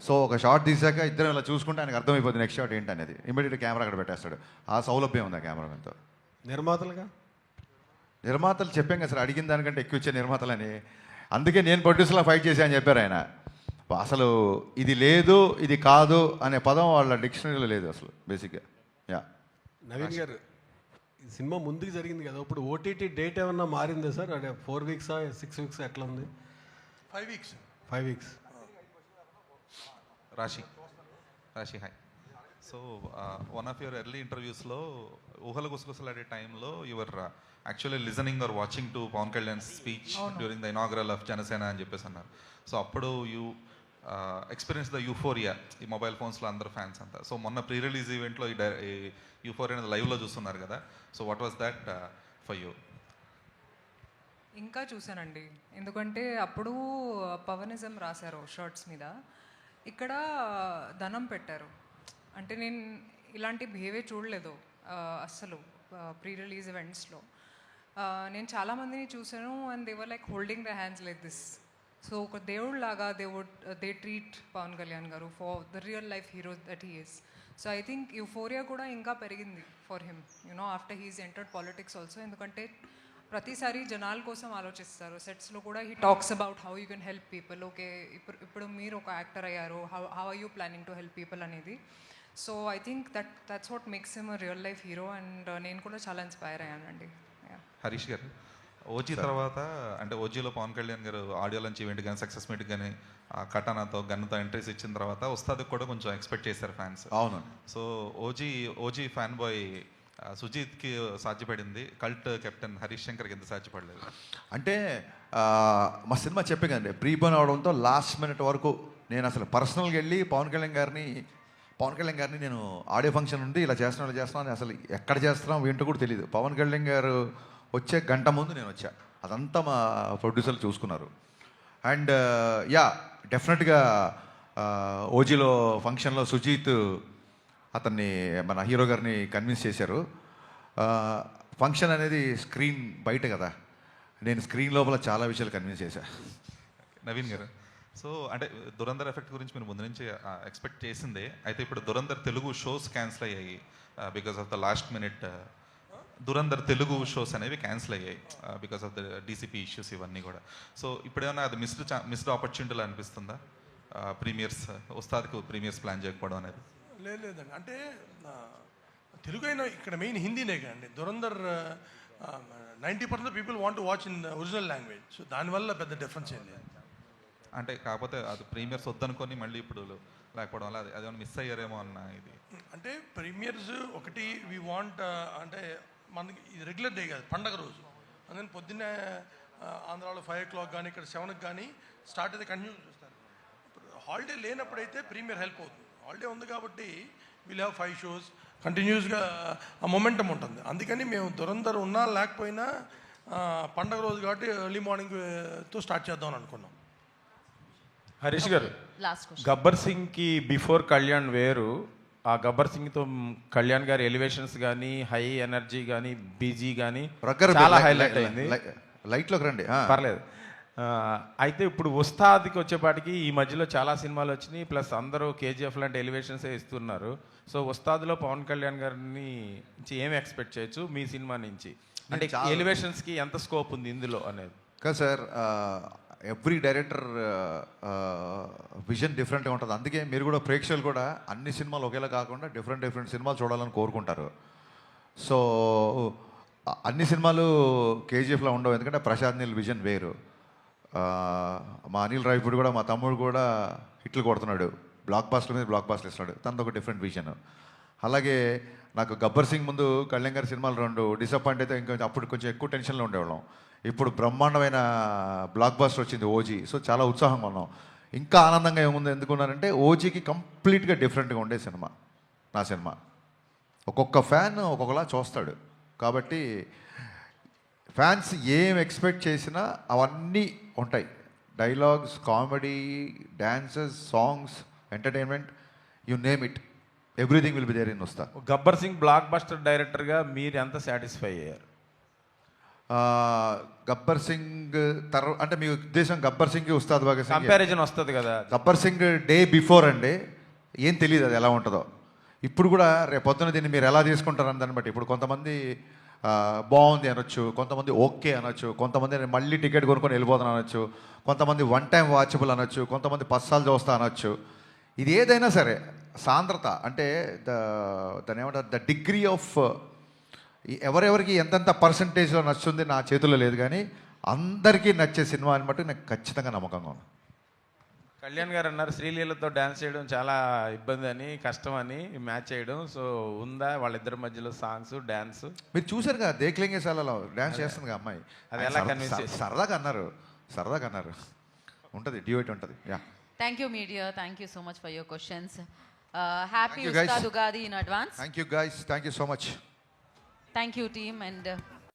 సో ఒక షార్ట్ తీసాక ఇద్దరం ఇలా చూసుకుంటే ఆయనకు అర్థమైపోతుంది నెక్స్ట్ షాట్ ఏంటనేది. ఇమీడియట్గా కెమెరా అక్కడ పెట్టేస్తాడు. ఆ సౌలభ్యం ఉంది ఆ కెమెరామెన్తో. నిర్మాతలు చెప్పాం కదా సార్, అడిగిన దానికంటే ఎక్కువ ఇచ్చే నిర్మాతలని. అందుకే నేను ప్రొడ్యూసర్లో ఫైట్ చేశా అని చెప్పారు ఆయన. అసలు ఇది లేదు, ఇది కాదు అనే పదం వాళ్ళ డిక్షనరీలో లేదు అసలు బేసిక్గా. యా, నవీన్ గారు, ఈ సినిమా ముందుకు జరిగింది కదా, ఇప్పుడు ఓటీటీ డేట్ ఏమన్నా మారిందా సార్? అంటే 4 weeks 6 weeks ఎట్లా ఉంది? 5 weeks. 5 weeks. Raashi hi. So one of your early ఇంటర్వ్యూస్లో ఊహల గుసగుసలాడే టైంలో your actually listening or watching to Pawan Kalyan speech during the inaugural of Janasena అని చెప్పేసి అన్నారు. సో అప్పుడు యూ ఎక్స్పీరియన్స్ ద యూఫోరియా, ఈ మొబైల్ ఫోన్స్లో అందరు ఫ్యాన్స్ అంతా. సో మొన్న ప్రీ రిలీజ్ ఈవెంట్లో ఈ యూఫోరియా అనేది లైవ్లో చూస్తున్నారు కదా. So what was that for you? ఇంకా చూశానండి, ఎందుకంటే అప్పుడు పవనిజం రాశారు షర్ట్స్ మీద, ఇక్కడ ధనం పెట్టారు. అంటే నేను ఇలాంటి బిహేవియర్ చూడలేదు అస్సలు ప్రీ రిలీజ్ ఈవెంట్స్లో. నేను చాలామందిని చూశాను and they were like holding the hands like this. So ఒక దేవుళ్ళలాగా దే ట్రీట్ పవన్ కళ్యాణ్ గారు for the real life hero that he is. So I think euphoria కూడా ఇంకా పెరిగింది for him, you know after he's entered politics also. ఎందుకంటే ప్రతిసారి జనాల కోసం ఆలోచిస్తారు. సెట్స్లో కూడా he talks about how you can help people. Okay, ఇప్పుడు మీరు ఒక యాక్టర్ అయ్యారు, how are you planning to help people అనేది. So I think that's what makes him a real life hero. And నేను కూడా చాలా ఇన్స్పైర్ అయ్యానండి. హరీష్ గారు, ఓజీ తర్వాత అంటే ఓజీలో పవన్ కళ్యాణ్ గారు ఆడియో లంచ్ ఈవెంట్ కానీ సక్సెస్ మీట్ కానీ కటానాతో గన్నుతో ఎంట్రీస్ ఇచ్చిన తర్వాత ఉస్తాద్కి కూడా కొంచెం ఎక్స్పెక్ట్ చేశారు ఫ్యాన్స్. అవును. సో ఓజీ ఫ్యాన్ బాయ్ సుజీత్కి సాధ్యపడింది, కల్ట్ కెప్టెన్ హరీష్ శంకర్కి ఎంత సాధ్యపడలేదు? అంటే మా సినిమా చెప్పే కదండి, ప్రీపోన్ అవడంతో లాస్ట్ మినిట్ వరకు నేను అసలు పర్సనల్గా వెళ్ళి పవన్ కళ్యాణ్ గారిని నేను ఆడియో ఫంక్షన్ ఉంది ఇలా చేస్తున్నాను అని అసలు ఎక్కడ చేస్తున్నాం ఏంటో కూడా తెలియదు. పవన్ కళ్యాణ్ గారు వచ్చే గంట ముందు నేను వచ్చా. అదంతా మా ప్రొడ్యూసర్లు చూసుకున్నారు. అండ్ యా, డెఫినెట్గా ఓజీలో ఫంక్షన్లో సుజీత్ అతన్ని మన హీరో గారిని కన్విన్స్ చేశారు. ఫంక్షన్ అనేది స్క్రీన్ బయట కదా, నేను స్క్రీన్ లోపల చాలా విషయాలు కన్విన్స్ చేశా. నవీన్ గారు, సో అంటే దురంధర్ ఎఫెక్ట్ గురించి మీరు ముందు నుంచి ఎక్స్పెక్ట్ చేసిందే. అయితే ఇప్పుడు దురంధర్ తెలుగు షోస్ క్యాన్సిల్ అయ్యాయి because of the last minute. Dhurandhar Telugu shows అనేవి క్యాన్సిల్ అయ్యాయి because of the DCP issues ఇవన్నీ కూడా. సో ఇప్పుడేమన్నా అది మిస్డ్ ఆపర్చునిటీలు అనిపిస్తుందా ప్రీమియర్స్, ఉస్తాద్కి ప్రీమియర్స్ ప్లాన్ చేయకపోవడం అనేది? లేదండి, అంటే తెలుగు అయినా ఇక్కడ మెయిన్ హిందీనే కదండి. Dhurandhar 90% people want to watch in original language. So దానివల్ల పెద్ద డిఫరెన్స్ ఏం లేదు. అంటే కాకపోతే అది ప్రీమియర్స్ వద్దనుకొని మళ్ళీ ఇప్పుడు లేకపోవడం వల్ల అదేమన్నా మిస్ అయ్యారేమో అన్న ఇది. అంటే ప్రీమియర్స్ ఒకటి వీ వాంట్, అంటే మనకి ఇది రెగ్యులర్ డే కాదు, పండగ రోజు. అందుకని పొద్దున్నే ఆంధ్రాలో 5 o'clock కానీ ఇక్కడ 7కి కానీ స్టార్ట్ అయితే కంటిన్యూ చూస్తారు. హాలిడే లేనప్పుడైతే ప్రీమియర్ హెల్ప్ అవుతుంది. హాలిడే ఉంది కాబట్టి వీల్ హ్యావ్ 5 shows కంటిన్యూస్గా ఆ మొమెంటం ఉంటుంది. అందుకని మేము దురంధర్ ఉన్నా లేకపోయినా పండగ రోజు కాబట్టి ఎర్లీ మార్నింగ్తో స్టార్ట్ చేద్దామని అనుకున్నాం. హరీష్ గారు, లాస్ట్ క్వశ్చన్. గబ్బర్ సింగ్కి బిఫోర్ కళ్యాణ్ వేరు, ఆ గబ్బర్ సింగ్తో కళ్యాణ్ గారి ఎలివేషన్స్ కానీ హై ఎనర్జీ కానీ బీజీ కానీ చాలా హైలైట్ అయింది. లైట్లోకి రండి. పర్లేదు. అయితే ఇప్పుడు ఉస్తాద్కి వచ్చేపాటికి ఈ మధ్యలో చాలా సినిమాలు వచ్చినాయి, ప్లస్ అందరూ కేజీఎఫ్ లాంటి ఎలివేషన్సే ఇస్తున్నారు. సో ఉస్తాద్లో పవన్ కళ్యాణ్ గారిని నుంచి ఏమి ఎక్స్పెక్ట్ చేయొచ్చు మీ సినిమా నుంచి? అంటే ఎలివేషన్స్కి ఎంత స్కోప్ ఉంది ఇందులో అనేది? కదా సార్, ఎవ్రీ డైరెక్టర్ విజన్ డిఫరెంట్గా ఉంటుంది. అందుకే మీరు కూడా ప్రేక్షకులు కూడా అన్ని సినిమాలు ఒకేలా కాకుండా డిఫరెంట్ సినిమాలు చూడాలని కోరుకుంటారు. సో అన్ని సినిమాలు కేజీఎఫ్లో ఉండవు, ఎందుకంటే ప్రశాంత్ నీల్ విజన్ వేరు. మా అనిల్ రావిపూడి కూడా, మా తమ్ముడు కూడా హిట్లు కొడుతున్నాడు, బ్లాక్ బాస్టర్ మీద బ్లాక్ బాస్టర్ ఇస్తున్నాడు, తనది ఒక డిఫరెంట్ విజన్. అలాగే నాకు గబ్బర్ సింగ్ ముందు కళ్యాణ్ గారి సినిమాలు 2 డిసప్పాయింట్ అయితే ఇంకా అప్పుడు కొంచెం ఎక్కువ టెన్షన్లో ఉండేవాళ్ళం. ఇప్పుడు బ్రహ్మాండమైన బ్లాక్ బాస్టర్ వచ్చింది ఓజీ. సో చాలా ఉత్సాహంగా ఉన్నాం. ఇంకా ఆనందంగా ఏముంది ఎందుకున్నానంటే ఓజీకి కంప్లీట్గా డిఫరెంట్గా ఉండే సినిమా నా సినిమా. ఒక్కొక్క ఫ్యాన్ ఒక్కొక్కలా చూస్తాడు. కాబట్టి ఫ్యాన్స్ ఏం ఎక్స్పెక్ట్ చేసినా అవన్నీ ఉంటాయి. Dialogues, comedy, dances, songs, entertainment, you name it, everything will be there in Ustaad. Gabbar Singh blockbuster డైరెక్టర్గా మీరు ఎంత సాటిస్ఫై అయ్యారు? గబ్బర్ సింగ్ అంటే మీ ఉద్దేశం గబ్బర్ సింగ్ ఉస్తాద్ భగత్ సింగ్ కంపారిజన్ వస్తుంది కదా? గబ్బర్ సింగ్ డే బిఫోర్ అండి, ఏం తెలియదు అది ఎలా ఉంటుందో. ఇప్పుడు కూడా రేపు పొద్దున దీన్ని మీరు ఎలా తీసుకుంటారని దాన్ని బట్టి ఇప్పుడు కొంతమంది బాగుంది అనొచ్చు, కొంతమంది ఓకే అనొచ్చు, కొంతమంది మళ్ళీ టికెట్ కొనుక్కొని వెళ్ళిపోతాను అనొచ్చు, కొంతమంది 1 time వాచబుల్ అనొచ్చు, కొంతమంది 10 సార్లు చూస్తా అనొచ్చు. ఇది ఏదైనా సరే సాంద్రత అంటే దాని ఏమంటారు, ద డిగ్రీ ఆఫ్ ఎవరెవరికి ఎంతెంత పర్సంటేజ్లో నచ్చుతుంది నా చేతుల్లో లేదు, కానీ అందరికీ నచ్చే సినిమా అని బట్టి నాకు ఖచ్చితంగా నమ్మకంగా ఉంది. కళ్యాణ్ గారు అన్నారు శ్రీలీలతో డ్యాన్స్ చేయడం చాలా ఇబ్బంది అని, కష్టం అని మ్యాచ్ చేయడం. సో ఉందా వాళ్ళిద్దరి మధ్యలో సాంగ్స్ డ్యాన్స్? మీరు చూసారు కదా దేఖ్లేంగే సాలలో డ్యాన్స్ చేస్తుంది కదా అమ్మాయి. అది ఎలా కన్విన్స్ చేసి? సరదాగా అన్నారు ఉంటుంది, డ్యూయట్ ఉంటుంది. Yeah, thank you media, thank you so much for your questions. Happy Ustaad Ugadi in advance. Thank you guys, thank you so much. Thank you team. And